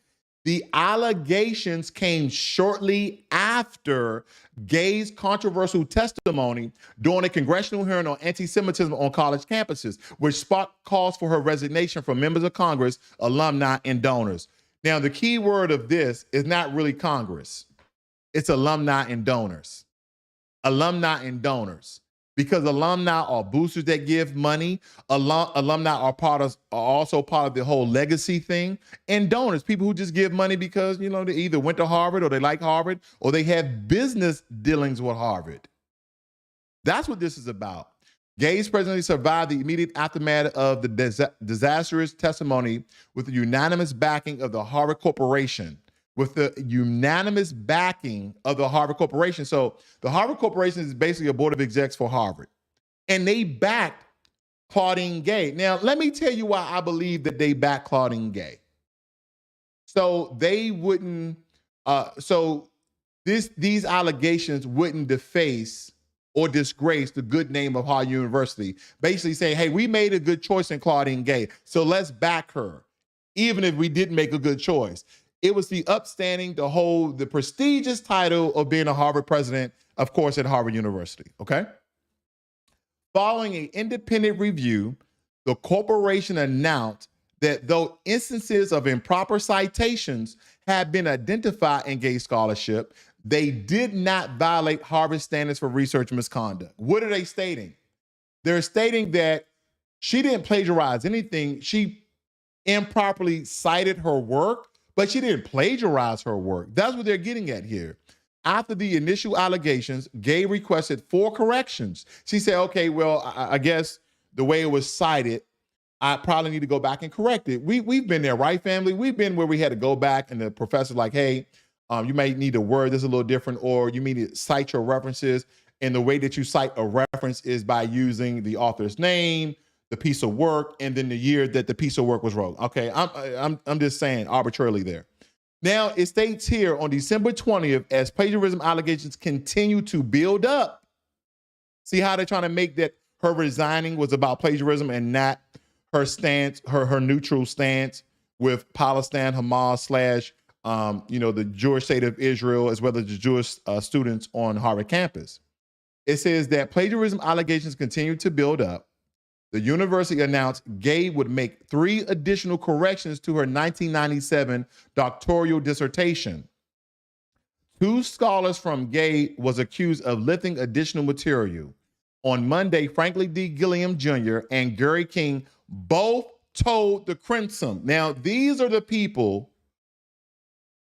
S1: The allegations came shortly after Gay's controversial testimony during a congressional hearing on anti-Semitism on college campuses, which sparked calls for her resignation from members of Congress, alumni, and donors. Now, the key word of this is not really Congress. It's alumni and donors. Alumni and donors. Because alumni are boosters that give money. Alumni are also part of the whole legacy thing. And donors, people who just give money because, they either went to Harvard or they like Harvard or they have business dealings with Harvard. That's what this is about. Gay's presidency survived the immediate aftermath of the disastrous testimony with the unanimous backing of the Harvard Corporation. So the Harvard Corporation is basically a board of execs for Harvard. And they backed Claudine Gay. Now, let me tell you why I believe that they backed Claudine Gay. So they wouldn't, these allegations wouldn't deface or disgrace the good name of Harvard University. Basically saying, hey, we made a good choice in Claudine Gay, so let's back her, even if we didn't make a good choice. It was the upstanding to hold the prestigious title of being a Harvard president, of course, at Harvard University, okay? Following an independent review, the corporation announced that though instances of improper citations had been identified in Gay scholarship, they did not violate Harvard standards for research misconduct. What are they stating? They're stating that she didn't plagiarize anything. She improperly cited her work, but she didn't plagiarize her work. That's what they're getting at here. After the initial allegations, Gay requested 4 corrections. She said, okay, well, I guess the way it was cited, I probably need to go back and correct it. We've been there, right, family? We've been where we had to go back and the professor's like, hey, you may need to word this a little different, or you may need to cite your references. And the way that you cite a reference is by using the author's name, the piece of work, and then the year that the piece of work was wrote. Okay, I'm just saying arbitrarily there. Now, it states here on December 20th, as plagiarism allegations continue to build up, see how they're trying to make that her resigning was about plagiarism and not her stance, her neutral stance with Palestine, Hamas, / the Jewish state of Israel, as well as the Jewish students on Harvard campus. It says that plagiarism allegations continue to build up. The university announced Gay would make 3 additional corrections to her 1997 doctoral dissertation. 2 scholars from Gay was accused of lifting additional material. On Monday, Franklin D. Gilliam Jr. and Gary King both told the Crimson. Now, these are the people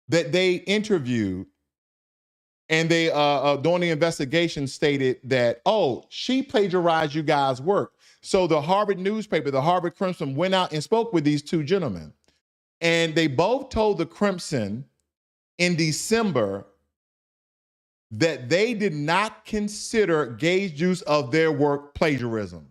S1: that they interviewed, and they, during the investigation, stated that, oh, she plagiarized you guys' work. So the Harvard newspaper, the Harvard Crimson, went out and spoke with these 2 gentlemen. And they both told the Crimson in December that they did not consider Gay's use of their work plagiarism.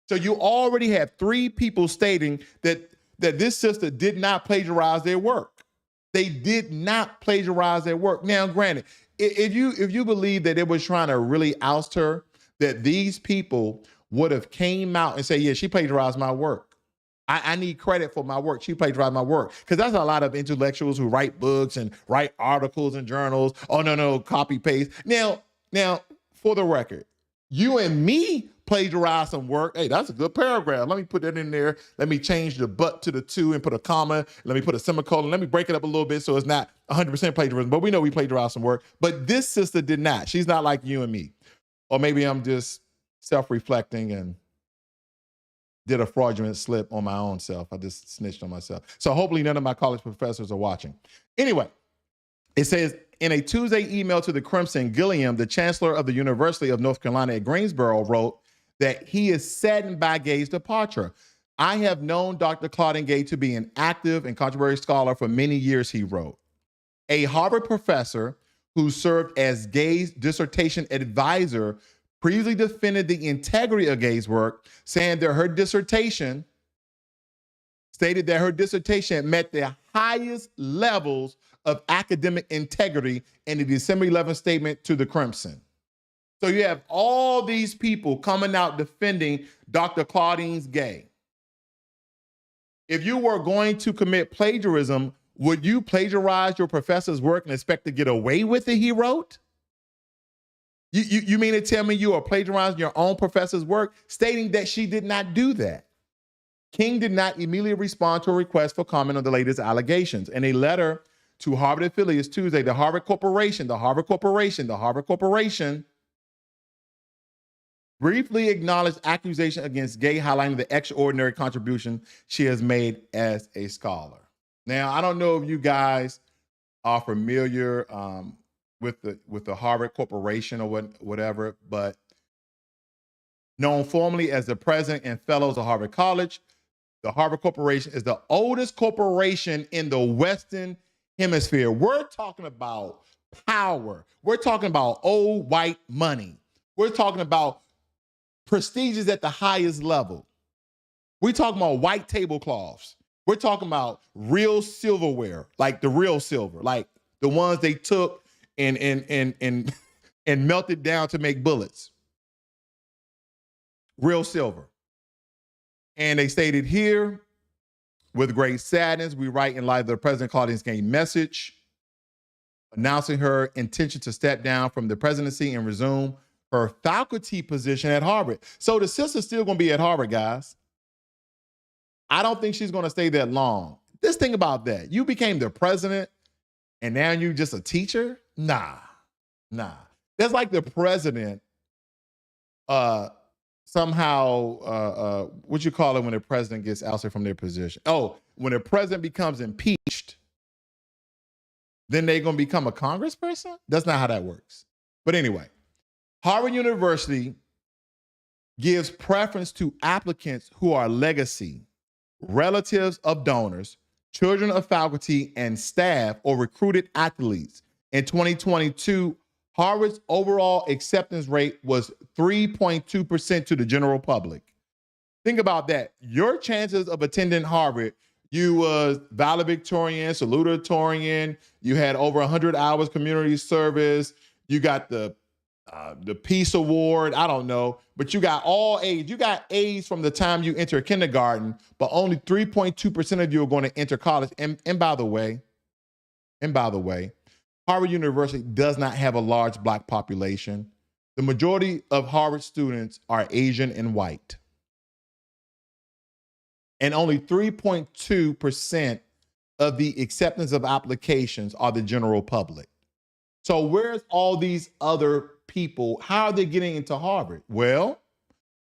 S1: So you already have 3 people stating that this sister did not plagiarize their work. They did not plagiarize their work. Now, granted, if you believe that it was trying to really oust her, that these people would have came out and say, yeah, she plagiarized my work. I need credit for my work. She plagiarized my work. Because that's a lot of intellectuals who write books and write articles and journals. Oh, no, copy paste. Now, for the record, you and me plagiarize some work. Hey, that's a good paragraph. Let me put that in there. Let me change the but to the to and put a comma. Let me put a semicolon. Let me break it up a little bit so it's not 100% plagiarism. But we know we plagiarize some work. But this sister did not. She's not like you and me. Or maybe I'm just self-reflecting and did a fraudulent slip on my own self. I just snitched on myself. So hopefully none of my college professors are watching. Anyway, it says, in a Tuesday email to the Crimson, Gilliam, the chancellor of the University of North Carolina at Greensboro, wrote that he is saddened by Gay's departure. I have known Dr. Claudine Gay to be an active and controversial scholar for many years, he wrote. A Harvard professor who served as Gay's dissertation advisor previously defended the integrity of Gay's work, saying that her dissertation stated that her dissertation met the highest levels of academic integrity in the December 11th statement to the Crimson. So you have all these people coming out defending Dr. Claudine Gay. If you were going to commit plagiarism, would you plagiarize your professor's work and expect to get away with it, he wrote? You mean to tell me you are plagiarizing your own professor's work, stating that she did not do that? King did not immediately respond to a request for comment on the latest allegations. In a letter to Harvard affiliates Tuesday, the Harvard Corporation briefly acknowledged accusation against Gay, highlighting the extraordinary contribution she has made as a scholar. Now, I don't know if you guys are familiar with the Harvard Corporation or whatever, but known formally as the president and fellows of Harvard College, the Harvard Corporation is the oldest corporation in the Western Hemisphere. We're talking about power. We're talking about old white money. We're talking about prestigious at the highest level. We're talking about white tablecloths. We're talking about real silverware, like the real silver, like the ones they took and melted down to make bullets. Real silver. And they stated here, with great sadness, we write in light of the President Claudine Gay message announcing her intention to step down from the presidency and resume her faculty position at Harvard. So the sister's still going to be at Harvard, guys. I don't think she's going to stay that long. This thing about that, you became the president and now you just a teacher? Nah. That's like the president somehow, what you call it when the president gets ousted from their position? Oh, when the president becomes impeached, then they're going to become a congressperson? That's not how that works. But anyway, Harvard University gives preference to applicants who are legacy, relatives of donors, children of faculty and staff, or recruited athletes. In 2022, Harvard's overall acceptance rate was 3.2% to the general public. Think about that. Your chances of attending Harvard, you was valedictorian, salutatorian, you had over 100 hours community service, you got the Peace Award, I don't know, but you got all A's. You got A's from the time you enter kindergarten, but only 3.2% of you are going to enter college. And by the way, Harvard University does not have a large Black population. The majority of Harvard students are Asian and white. And only 3.2% of the acceptance of applications are the general public. So where's all these other people? How are they getting into Harvard? Well,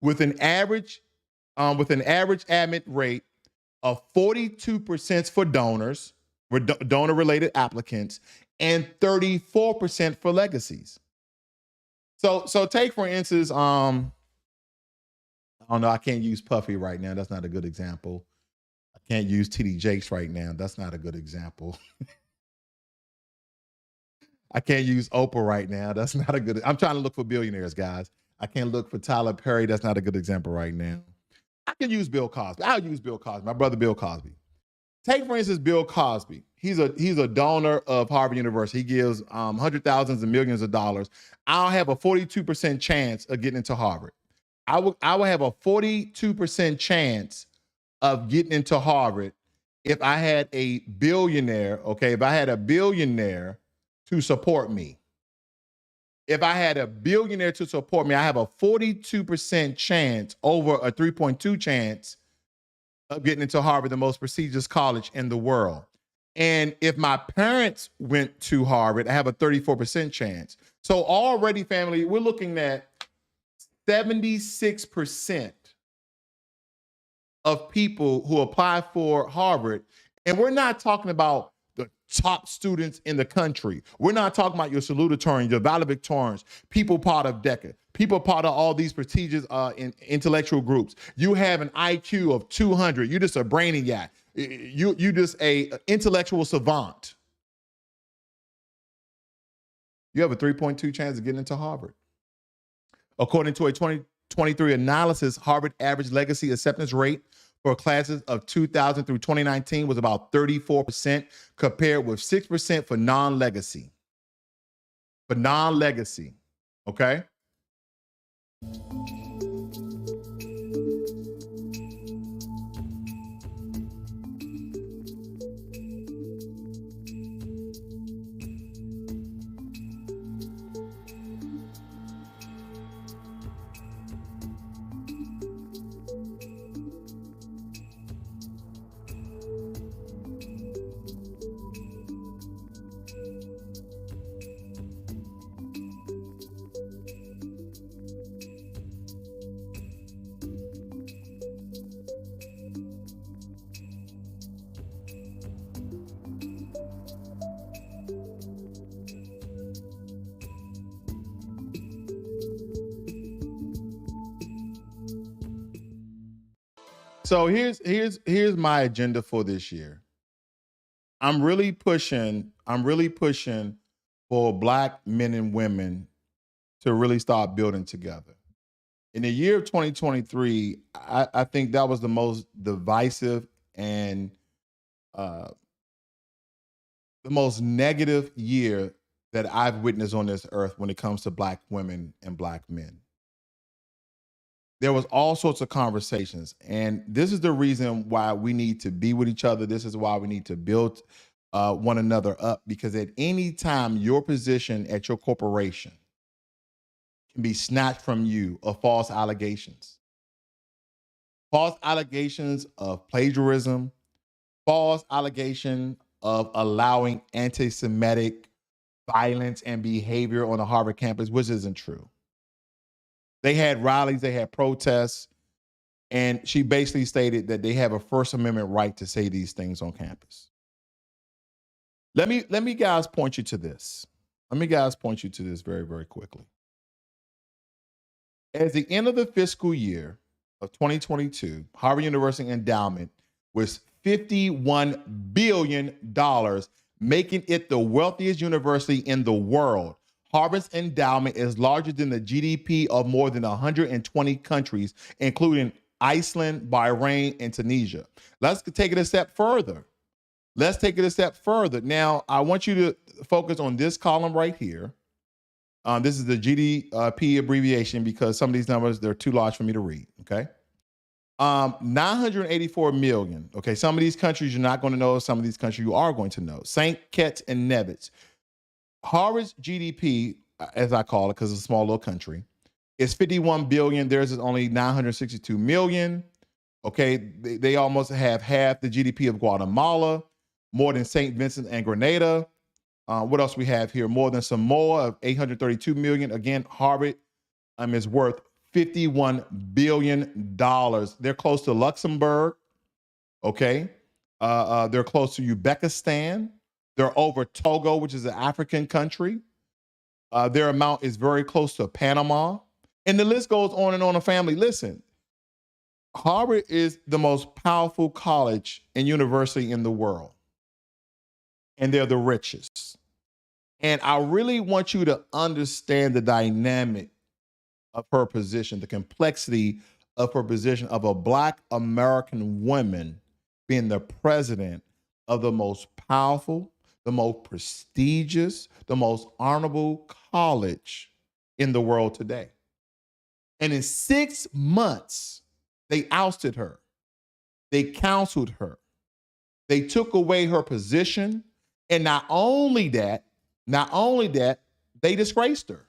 S1: with an average admit rate of 42% for donors, donor-related applicants, and 34% for legacies. So take, for instance, I don't know, I can't use Puffy right now. That's not a good example. I can't use TD Jakes right now. That's not a good example. I can't use Oprah right now. That's not a good, I'm trying to look for billionaires, guys. I can't look for Tyler Perry. That's not a good example right now. I can use Bill Cosby. I'll use Bill Cosby, my brother Bill Cosby. Take, for instance, Bill Cosby. He's a donor of Harvard University. He gives hundreds, thousands, and millions of dollars. I'll have a 42% chance of getting into Harvard. I will have a 42% chance of getting into Harvard if I had a billionaire, okay? If I had a billionaire to support me. If I had a billionaire to support me, I have a 42% chance over a 3.2 chance of getting into Harvard, the most prestigious college in the world. And if my parents went to Harvard, I have a 34% chance. So already, family, we're looking at 76% of people who apply for Harvard. And we're not talking about the top students in the country. We're not talking about your salutatorians, your valedictorians, people part of DECA, people part of all these prestigious intellectual groups. You have an IQ of 200. You're just a brainiac. You just a intellectual savant. You have a 3.2 chance of getting into Harvard. According to a 2023 analysis, Harvard average legacy acceptance rate for classes of 2000 through 2019 was about 34%, compared with 6% for non-legacy. For non-legacy, okay? So here's my agenda for this year. I'm really pushing for Black men and women to really start building together. In the year of 2023, I think that was the most divisive and the most negative year that I've witnessed on this earth when it comes to Black women and Black men. There was all sorts of conversations, and this is the reason why we need to be with each other. This is why we need to build one another up, because at any time your position at your corporation can be snatched from you of false allegations. False allegations of plagiarism, false allegation of allowing anti-Semitic violence and behavior on the Harvard campus, which isn't true. They had rallies, they had protests, and she basically stated that they have a First Amendment right to say these things on campus. Let me guys point you to this. Let me guys point you to this very, very quickly. At the end of the fiscal year of 2022, Harvard University endowment was $51 billion, making it the wealthiest university in the world. Harvard's endowment is larger than the GDP of more than 120 countries, including Iceland, Bahrain, and Tunisia. Let's take it a step further. Let's take it a step further. Now, I want you to focus on this column right here. This is the GDP abbreviation because some of these numbers, they're too large for me to read, okay? 984 million. Okay, some of these countries you're not going to know, some of these countries you are going to know. St. Kitts and Nevis. Harvard's GDP, as I call it, because it's a small little country, is 51 billion. Theirs is only 962 million. Okay, they almost have half the GDP of Guatemala, more than St. Vincent and Grenada. What else we have here? More than Samoa of 832 million. Again, Harvard is worth $51 billion. They're close to Luxembourg, okay? They're close to Uzbekistan. They're over Togo, which is an African country. Their amount is very close to Panama. And the list goes on and on, family. Listen, Harvard is the most powerful college and university in the world. And they're the richest. And I really want you to understand the dynamic of her position, the complexity of her position of a Black American woman being the president of the most powerful, the most prestigious, the most honorable college in the world today. And in 6 months, they ousted her. They counseled her. They took away her position. And not only that, they disgraced her.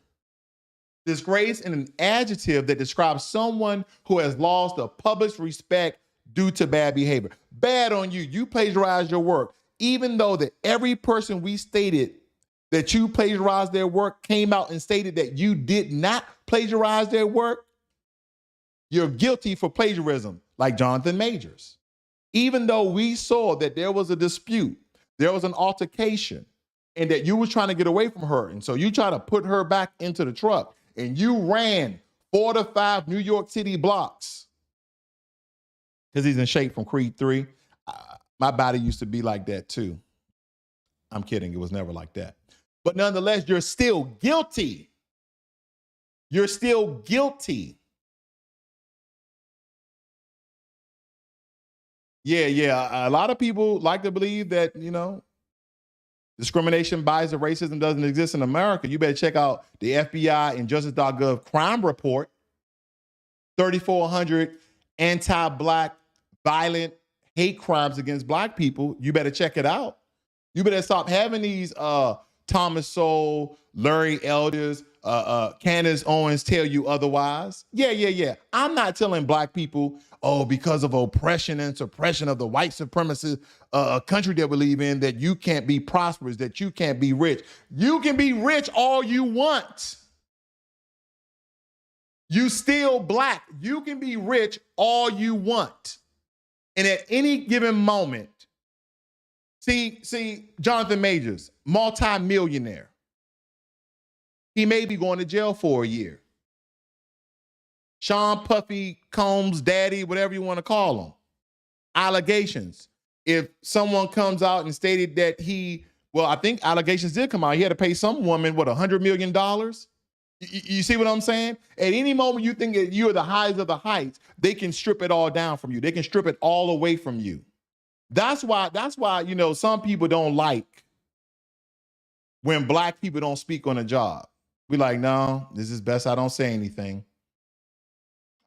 S1: Disgrace in an adjective that describes someone who has lost the public's respect due to bad behavior. Bad on you. You plagiarized your work. Even though that every person we stated that you plagiarized their work came out and stated that you did not plagiarize their work, you're guilty for plagiarism, like Jonathan Majors. Even though we saw that there was a dispute, there was an altercation, and that you was trying to get away from her. And so you try to put her back into the truck and you ran 4 to 5 New York City blocks because he's in shape from Creed 3. My body used to be like that too. I'm kidding. It was never like that. But nonetheless, you're still guilty. You're still guilty. Yeah. A lot of people like to believe that, discrimination, bias, and racism doesn't exist in America. You better check out the FBI and Justice.gov crime report. 3,400 anti-Black violent hate crimes against Black people. You better check it out. You better stop having these Thomas Sowell, Larry Elders, Candace Owens tell you otherwise. Yeah. I'm not telling Black people, because of oppression and suppression of the white supremacist country that we live in, that you can't be prosperous, that you can't be rich. You can be rich all you want. You still Black. You can be rich all you want. And at any given moment, see, Jonathan Majors, multi-millionaire. He may be going to jail for a year. Sean Puffy Combs' daddy, whatever you want to call him. Allegations. If someone comes out and stated that I think allegations did come out. He had to pay some woman, $100 million? You see what I'm saying? At any moment you think that you're the highest of the heights, they can strip it all down from you. They can strip it all away from you. That's why, you know, some people don't like when black people don't speak on a job. We like, no, this is best I don't say anything.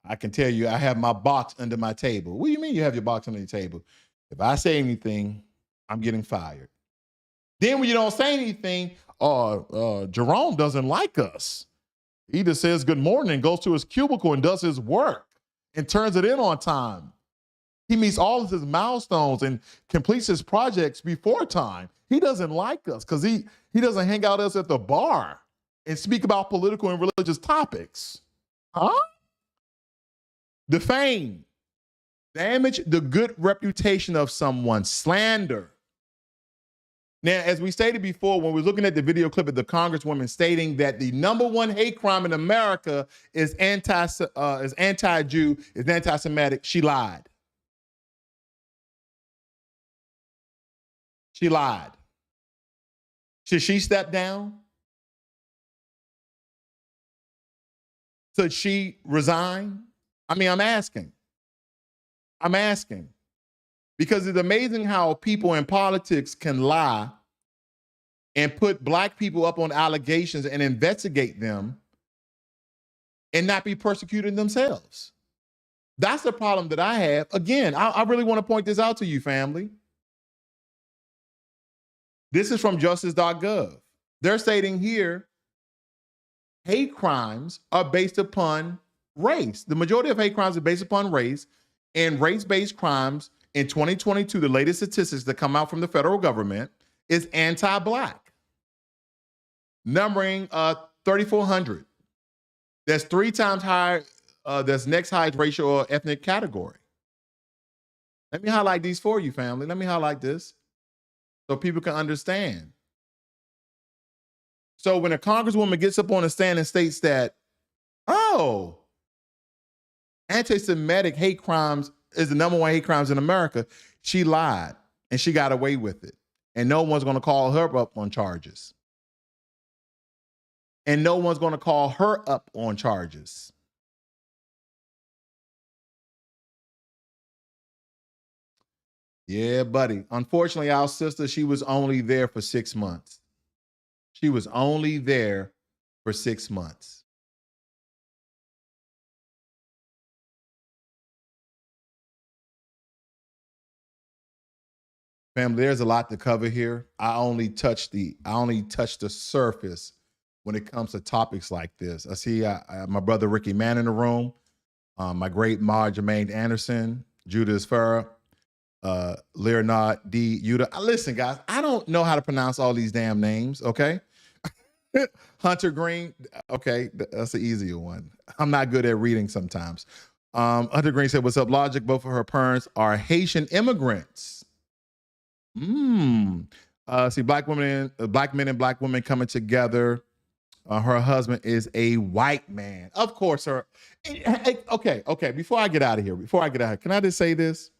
S1: I can tell you I have my box under my table. What do you mean you have your box under your table? If I say anything, I'm getting fired. Then when you don't say anything, Jerome doesn't like us. He just says good morning, goes to his cubicle and does his work and turns it in on time. He meets all of his milestones and completes his projects before time. He doesn't like us because he doesn't hang out with us at the bar and speak about political and religious topics. Huh? Defame, damage the good reputation of someone, slander. Now, as we stated before, when we're looking at the video clip of the Congresswoman stating that the #1 hate crime in America is anti-Jew, is anti-Semitic, she lied. She lied. Should she step down? Should she resign? I mean, I'm asking. Because it's amazing how people in politics can lie and put black people up on allegations and investigate them and not be persecuted themselves. That's the problem that I have. Again, I really want to point this out to you, family. This is from justice.gov. They're stating here, hate crimes are based upon race. The majority of hate crimes are based upon race, and race-based crimes in 2022, the latest statistics that come out from the federal government, is anti-black, numbering 3,400. That's 3 times higher, that's next highest racial or ethnic category. Let me highlight these for you, family. Let me highlight this so people can understand. So when a congresswoman gets up on the stand and states that, oh, anti-Semitic hate crimes is the #1 hate crimes in America, she lied and she got away with it. And no one's going to call her up on charges. And no one's going to call her up on charges. Yeah, buddy. Unfortunately, our sister, she was only there for 6 months. She was only there for 6 months. Family, there's a lot to cover here. I only touched the surface when it comes to topics like this. I see my brother Ricky Mann in the room, my great Ma Jermaine Anderson, Judas Farah, Leonard D. Yuta. Listen, guys, I don't know how to pronounce all these damn names, okay? Hunter Green, okay, that's the easier one. I'm not good at reading sometimes. Hunter Green said, what's up, Logic? Both of her parents are Haitian immigrants. See, black men and black women coming together. Her husband is a white man. Of course, her. Okay. Before I get out of here, can I just say this?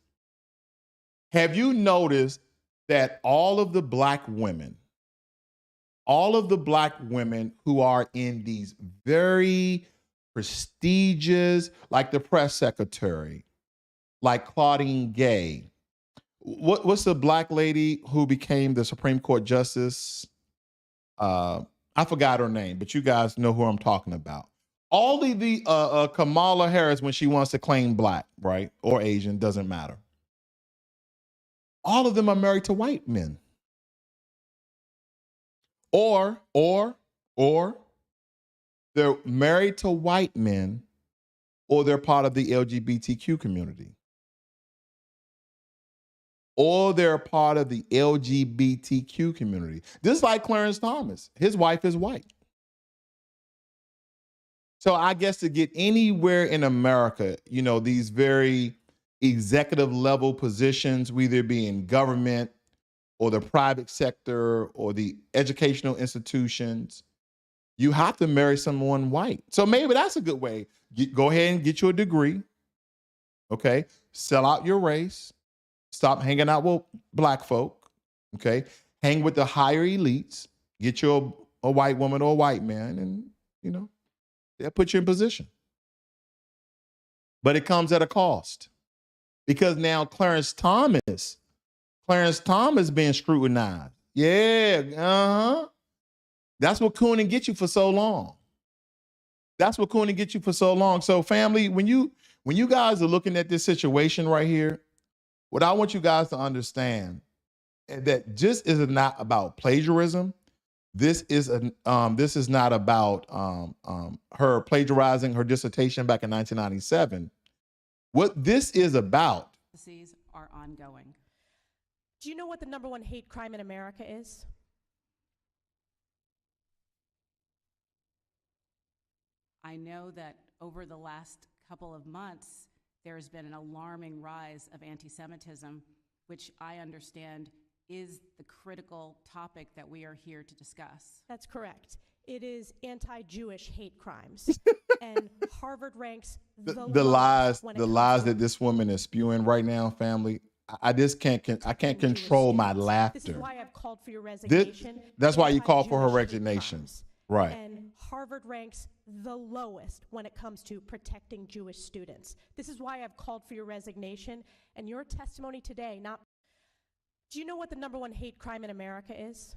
S1: Have you noticed that all of the black women who are in these very prestigious, like the press secretary, like Claudine Gay, what's the black lady who became the Supreme Court justice? I forgot her name, but you guys know who I'm talking about. All of the Kamala Harris, when she wants to claim black, right, or Asian, doesn't matter. All of them are married to white men. Or they're married to white men, or they're part of the LGBTQ community. Or they're part of the LGBTQ community. Just like Clarence Thomas, his wife is white. So I guess to get anywhere in America, you know, these very executive level positions, whether it be in government or the private sector or the educational institutions, you have to marry someone white. So maybe that's a good way. Go ahead and get you a degree, okay? Sell out your race. Stop hanging out with black folk, okay? Hang with the higher elites. Get you a white woman or a white man, and, you know, they'll put you in position. But it comes at a cost. Because now Clarence Thomas Clarence Thomas being scrutinized. Yeah, That's what Cooning get you for so long. That's what Cooning get you for so long. So family, when you guys are looking at this situation right here, what I want you guys to understand is that this is not about plagiarism. This is not about her plagiarizing her dissertation back in 1997. What this is about
S4: are ongoing.
S3: Do you know what the #1 hate crime in America is?
S4: I know that over the last couple of months, there has been an alarming rise of anti-Semitism, which I understand is the critical topic that we are here to discuss.
S3: That's correct. It is anti-Jewish hate crimes. And Harvard ranks
S1: the lies that this woman is spewing right now, family. I just can't control my laughter.
S3: This is why I've called for your resignation.
S1: That's why you called for her resignation. Right.
S3: And Harvard ranks the lowest when it comes to protecting Jewish students. This is why I've called for your resignation, and your testimony today, do you know what the #1 hate crime in America is?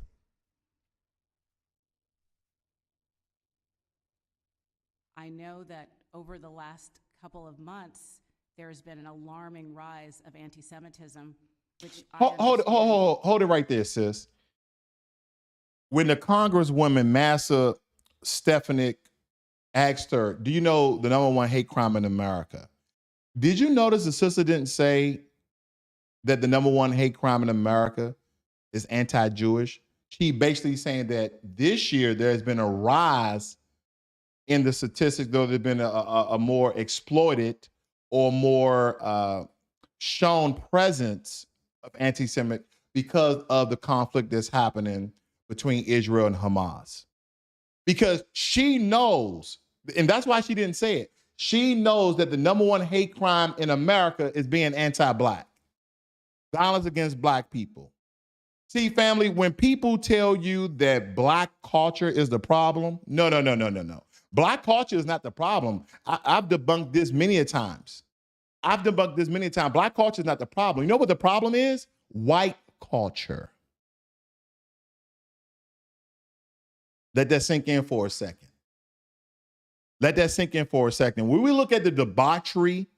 S4: I know that over the last couple of months, there has been an alarming rise of anti-Semitism, which
S1: hold it right there, sis. When the Congresswoman Massa Stefanik asked her, do you know the #1 hate crime in America? Did you notice the sister didn't say that the #1 hate crime in America is anti-Jewish? She basically saying that this year there has been a rise in the statistics, though there's been a more exploited or more shown presence of anti-Semitic because of the conflict that's happening between Israel and Hamas. Because she knows, and that's why she didn't say it, she knows that the #1 hate crime in America is being anti-Black. Violence against Black people. See, family, when people tell you that Black culture is the problem, no. Black culture is not the problem. I've debunked this many a times. Black culture is not the problem. You know what the problem is? White culture. Let that sink in for a second. When we look at the debauchery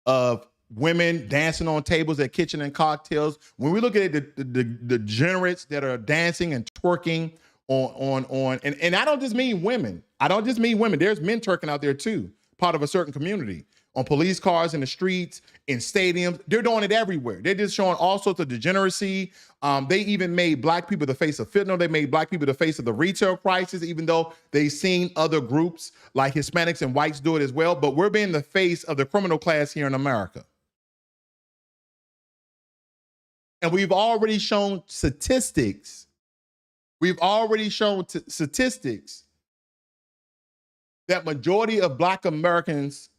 S1: of women dancing on tables at kitchen and cocktails, when we look at the degenerates that are dancing and twerking and I don't just mean women. There's men twerking out there too, part of a certain community. On police cars, in the streets, in stadiums. They're doing it everywhere. They're just showing all sorts of degeneracy. They even made Black people the face of fentanyl. They made Black people the face of the retail crisis, even though they've seen other groups like Hispanics and whites do it as well. But we're being the face of the criminal class here in America. And we've already shown statistics. That majority of Black Americans,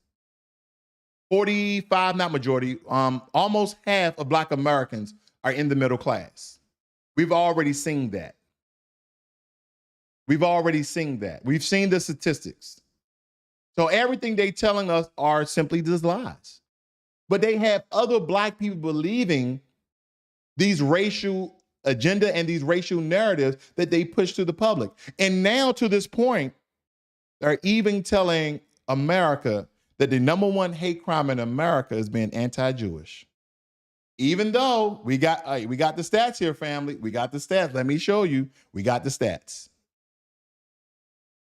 S1: 45, not majority, almost half of Black Americans are in the middle class. We've already seen that. We've seen the statistics. So everything they're telling us are simply just lies. But they have other Black people believing these racial agenda and these racial narratives that they push to the public. And now to this point, they're even telling America that the #1 hate crime in America is being anti-Jewish. Even though we got the stats here, family. We got the stats. Let me show you. We got the stats.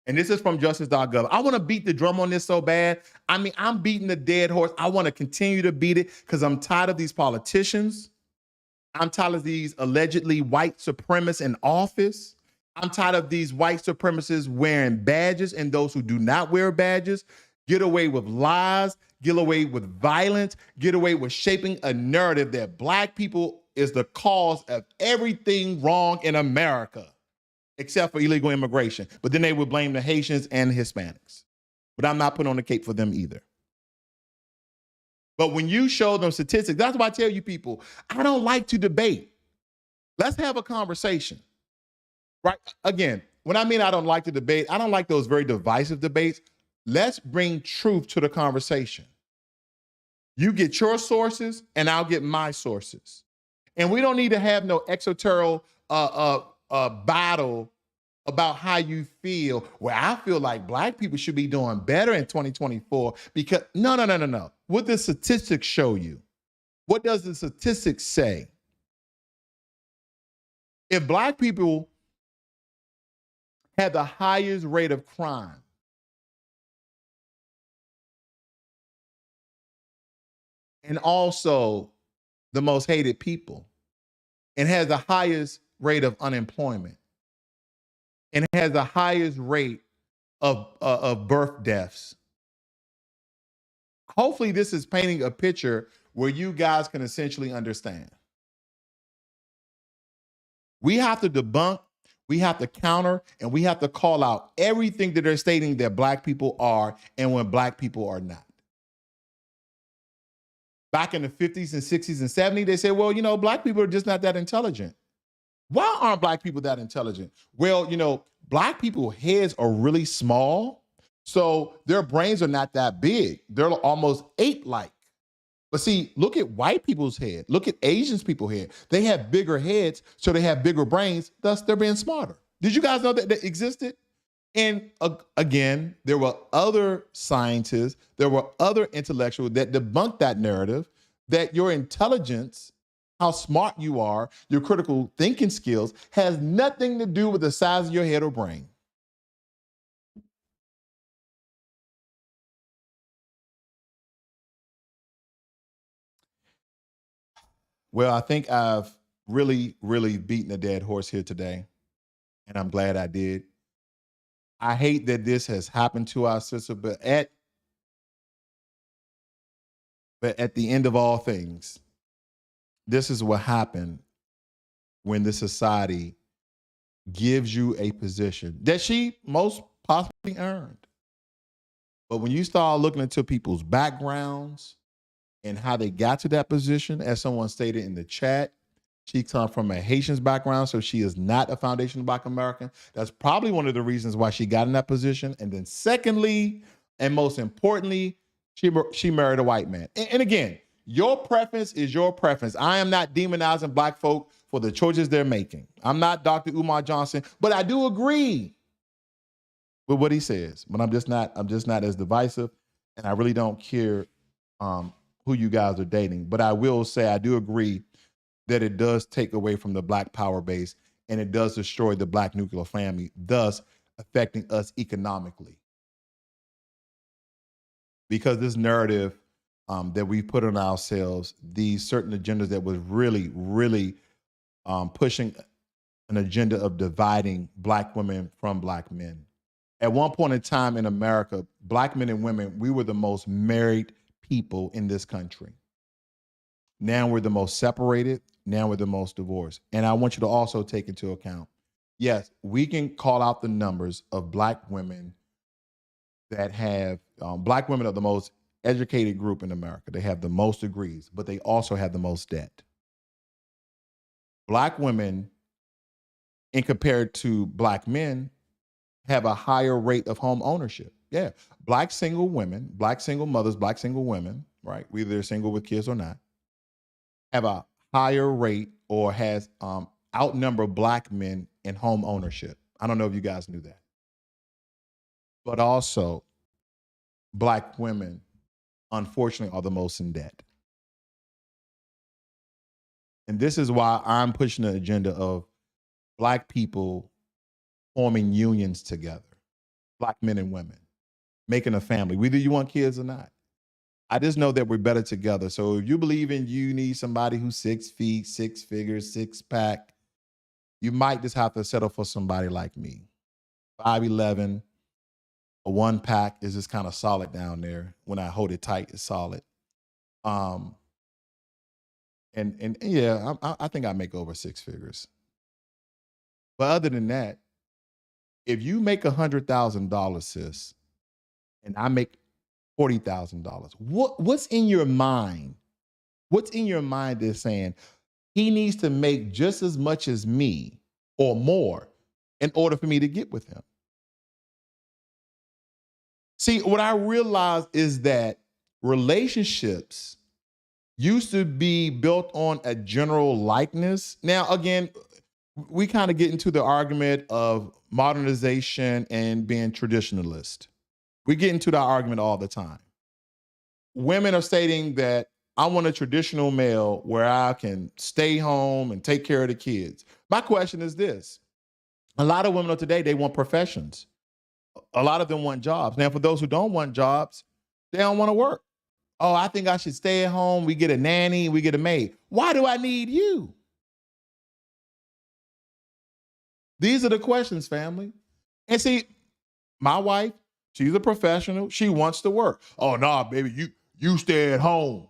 S1: And this is from justice.gov. I want to beat the drum on this so bad. I mean, I'm beating the dead horse. I want to continue to beat it because I'm tired of these politicians. I'm tired of these allegedly white supremacists in office. I'm tired of these white supremacists wearing badges and those who do not wear badges. Get away with lies, get away with violence, get away with shaping a narrative that Black people is the cause of everything wrong in America, except for illegal immigration. But then they would blame the Haitians and Hispanics. But I'm not putting on the cape for them either. But when you show them statistics, that's why I tell you people, I don't like to debate. Let's have a conversation. Right? Again, when I mean I don't like to debate, I don't like those very divisive debates. Let's bring truth to the conversation. You get your sources and I'll get my sources. And we don't need to have no exoteric battle about how you feel. Well, I feel like black people should be doing better in 2024 because no. What does statistics show you? What does the statistics say? If black people have the highest rate of crime, and also the most hated people, and has the highest rate of unemployment, and has the highest rate of birth deaths. Hopefully this is painting a picture where you guys can essentially understand. We have to debunk, we have to counter, and we have to call out everything that they're stating that black people are and when black people are not. Back in the 50s and 60s and 70s, they said, well, black people are just not that intelligent. Why aren't black people that intelligent? Well, black people's heads are really small, so their brains are not that big. They're almost ape-like. But see, look at white people's head. Look at Asian people's head. They have bigger heads, so they have bigger brains, thus they're being smarter. Did you guys know that existed? And again, there were other scientists, there were other intellectuals that debunked that narrative that your intelligence, how smart you are, your critical thinking skills has nothing to do with the size of your head or brain. Well, I think I've really, really beaten a dead horse here today, and I'm glad I did. I hate that this has happened to our sister, but at the end of all things, this is what happened when the society gives you a position that she most possibly earned. But when you start looking into people's backgrounds and how they got to that position, as someone stated in the chat, she comes from a Haitian background, so she is not a foundational Black American. That's probably one of the reasons why she got in that position. And then secondly, and most importantly, she married a white man. And again, your preference is your preference. I am not demonizing black folk for the choices they're making. I'm not Dr. Umar Johnson, but I do agree with what he says. But I'm just not as divisive, and I really don't care who you guys are dating. But I will say I do agree that it does take away from the black power base, and it does destroy the black nuclear family, thus affecting us economically. Because this narrative that we put on ourselves, these certain agendas that was really, really pushing an agenda of dividing black women from black men. At one point in time in America, black men and women, we were the most married people in this country. Now we're the most separated. Now we're the most divorced. And I want you to also take into account, yes, we can call out the numbers of black women that have, black women are the most educated group in America. They have the most degrees, but they also have the most debt. Black women, in compared to black men, have a higher rate of home ownership. Yeah, black single women, black single mothers, black single women, right? Whether they're single with kids or not, have a higher rate or has outnumber black men in home ownership. I don't know if you guys knew that. But also, black women, unfortunately, are the most in debt. And this is why I'm pushing the agenda of black people forming unions together, black men and women, making a family, whether you want kids or not. I just know that we're better together. So if you believe in you need somebody who's 6 feet, 6 figures, 6-pack, you might just have to settle for somebody like me. 5'11", a 1-pack is just kind of solid down there. When I hold it tight, it's solid. And yeah, I think I make over 6 figures. But other than that, if you make $100,000, sis, and I make $40,000, what's in your mind? What's in your mind that's saying he needs to make just as much as me or more in order for me to get with him? See, what I realize is that relationships used to be built on a general likeness. Now, again, we kind of get into the argument of modernization and being traditionalist. We get into that argument all the time. Women are stating that I want a traditional male where I can stay home and take care of the kids. My question is this. A lot of women of today, they want professions. A lot of them want jobs. Now, for those who don't want jobs, they don't want to work. Oh, I think I should stay at home. We get a nanny, we get a maid. Why do I need you? These are the questions, family. And see, my wife, she's a professional. She wants to work. Oh, no, baby, you stay at home.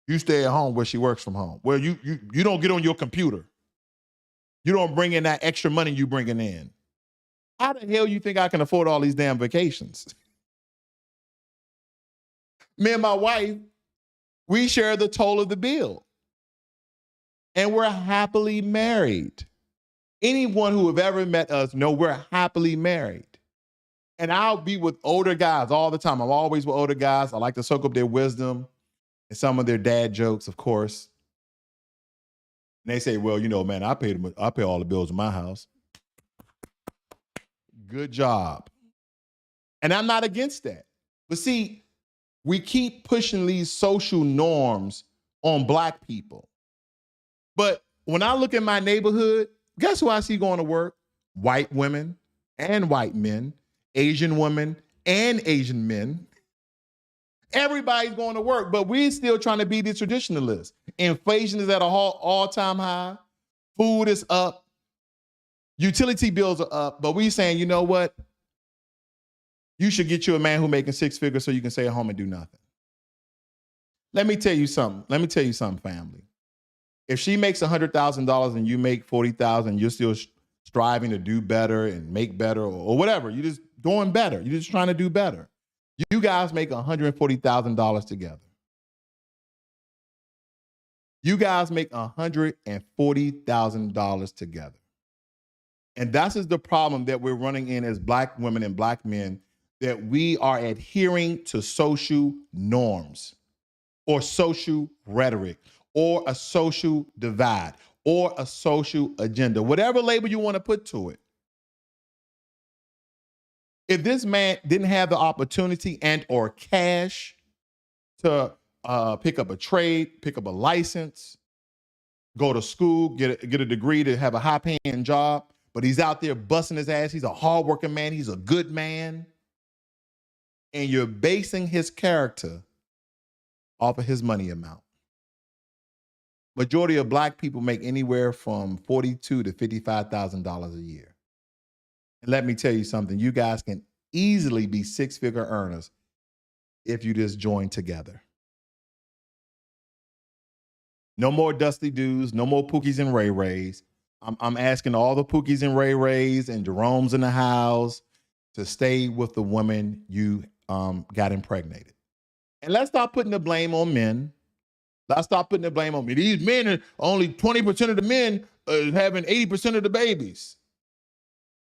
S1: You stay at home where she works from home. Where you don't get on your computer. You don't bring in that extra money you bringing in. How the hell you think I can afford all these damn vacations? Me and my wife, we share the toll of the bill. And we're happily married. Anyone who have ever met us know we're happily married. And I'll be with older guys all the time. I'm always with older guys. I like to soak up their wisdom and some of their dad jokes, of course. And they say, well, you know, man, I pay all the bills in my house. Good job. And I'm not against that. But see, we keep pushing these social norms on Black people. But when I look at my neighborhood, guess who I see going to work? White women and white men, Asian women and Asian men. Everybody's going to work, but we're still trying to be the traditionalists. Inflation is at an all-time high. Food is up. Utility bills are up, but we're saying, you know what? You should get you a man who's making six figures so you can stay at home and do nothing. Let me tell you something. Family. If she makes $100,000 and you make $40,000, you're still striving to do better and make better or whatever. You're just doing better. You're just trying to do better. You guys make $140,000 together. You guys make $140,000 together. And that's is the problem that we're running in as Black women and Black men, that we are adhering to social norms or social rhetoric or a social divide or a social agenda, whatever label you want to put to it. If this man didn't have the opportunity and or cash to pick up a trade, pick up a license, go to school, get a degree to have a high-paying job, but he's out there busting his ass, he's a hardworking man, he's a good man, and you're basing his character off of his money amount. Majority of Black people make anywhere from $42,000 to $55,000 a year. And let me tell you something, you guys can easily be six-figure earners if you just join together. No more Dusty Doos, no more Pookies and Ray Rays. I'm asking all the Pookies and Ray Rays and Jerome's in the house to stay with the woman you got impregnated. And let's stop putting the blame on men. Let's stop putting the blame on me. These men are only 20% of the men having 80% of the babies.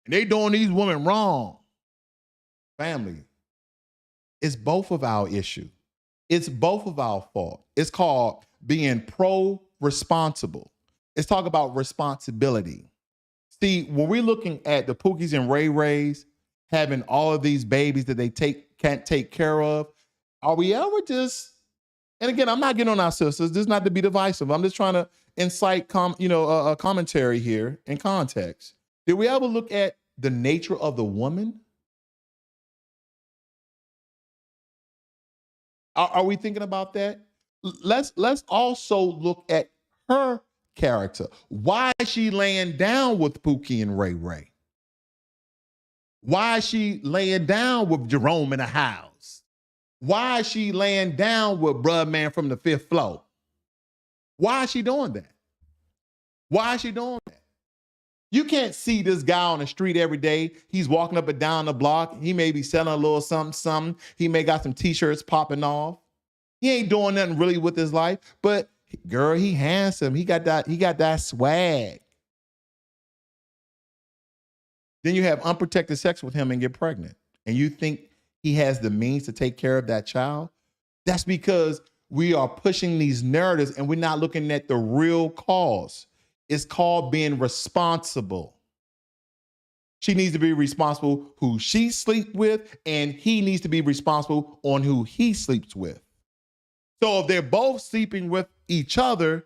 S1: And they doing these women wrong. Family, it's both of our issue. It's both of our fault. It's called being pro-responsible. Let's talk about responsibility. See, when we're looking at the Pookies and Ray Rays having all of these babies that they can't take care of, are we ever just, and again, I'm not getting on our sisters, this is not to be divisive. I'm just trying to incite a commentary here in context. Did we ever look at the nature of the woman? Are we thinking about that? Let's also look at her character. Why is she laying down with Pookie and Ray Ray? Why is she laying down with Jerome in the house? Why is she laying down with bruh man from the 5th floor? Why is she doing that? Why is she doing that? You can't see this guy on the street every day. He's walking up and down the block. He may be selling a little something. He may got some t-shirts popping off. He ain't doing nothing really with his life, but girl, he handsome. He got that swag. Then you have unprotected sex with him and get pregnant. And you think he has the means to take care of that child? That's because we are pushing these narratives and we're not looking at the real cause. It's called being responsible. She needs to be responsible who she sleeps with, and he needs to be responsible on who he sleeps with. So if they're both sleeping with each other,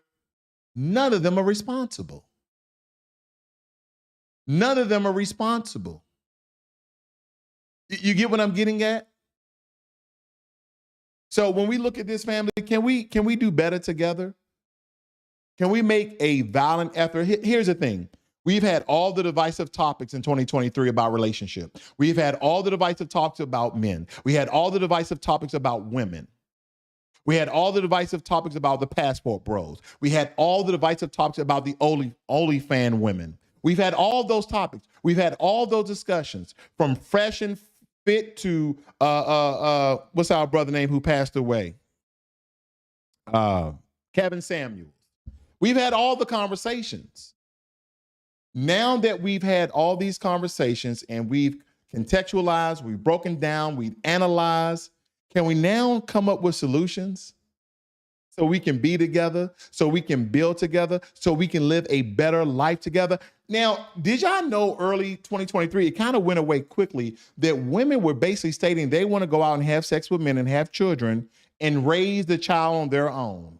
S1: none of them are responsible. None of them are responsible. You get what I'm getting at? So when we look at this, family, can we do better together? Can we make a violent effort? Here's the thing. We've had all the divisive topics in 2023 about relationship. We've had all the divisive topics about men. We had all the divisive topics about women. We had all the divisive topics about the passport bros. We had all the divisive topics about the OnlyFans women. We've had all those topics. We've had all those discussions, from fresh and fit to what's our brother name who passed away? Kevin Samuels. We've had all the conversations. Now that we've had all these conversations and we've contextualized, we've broken down, we've analyzed, can we now come up with solutions so we can be together, so we can build together, so we can live a better life together? Now, did y'all know early 2023, it kind of went away quickly, that women were basically stating they want to go out and have sex with men and have children and raise the child on their own?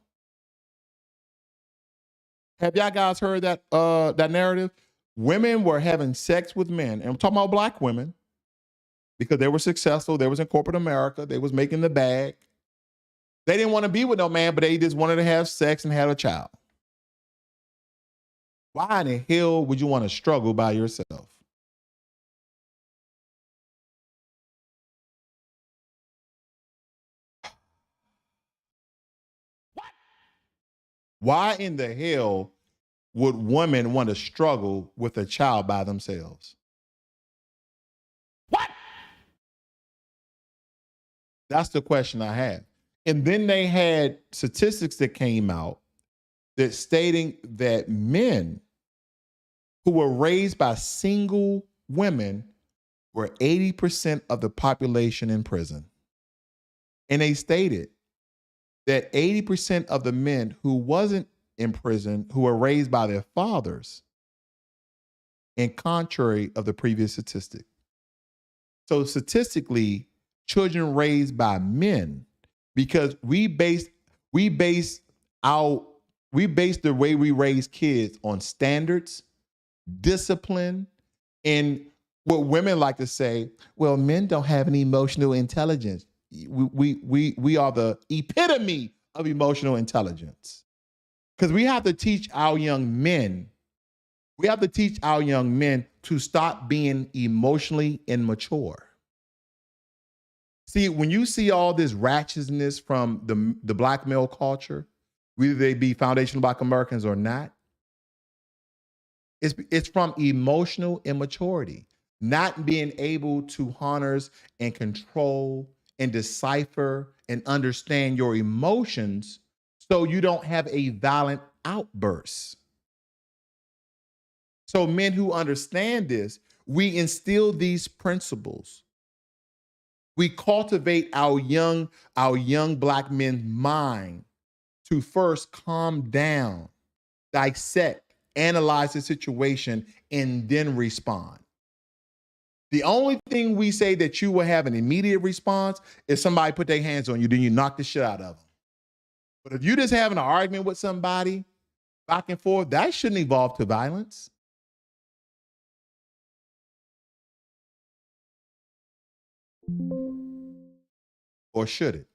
S1: Have y'all guys heard that that narrative? Women were having sex with men, and I'm talking about black women, because they were successful. They was in corporate America. They was making the bag. They didn't want to be with no man, but they just wanted to have sex and have a child. Why in the hell would you want to struggle by yourself? What? Why in the hell would women want to struggle with a child by themselves? What? That's the question I had. And then they had statistics that came out that stating that men who were raised by single women were 80% of the population in prison. And they stated that 80% of the men who wasn't in prison, who were raised by their fathers, in contrary of the previous statistic. So statistically, children raised by men, because we base the way we raise kids on standards, discipline, and what women like to say, well, men don't have any emotional intelligence. We are the epitome of emotional intelligence. Because we have to teach our young men, to stop being emotionally immature. See, when you see all this ratchetness from the black male culture, whether they be foundational Black Americans or not, it's from emotional immaturity, not being able to harness and control and decipher and understand your emotions so you don't have a violent outburst. So men who understand this, we instill these principles. We cultivate our young black men's mind to first calm down, dissect, analyze the situation, and then respond. The only thing we say that you will have an immediate response is somebody put their hands on you, then you knock the shit out of them. But if you're just having an argument with somebody back and forth, that shouldn't evolve to violence. Or should it?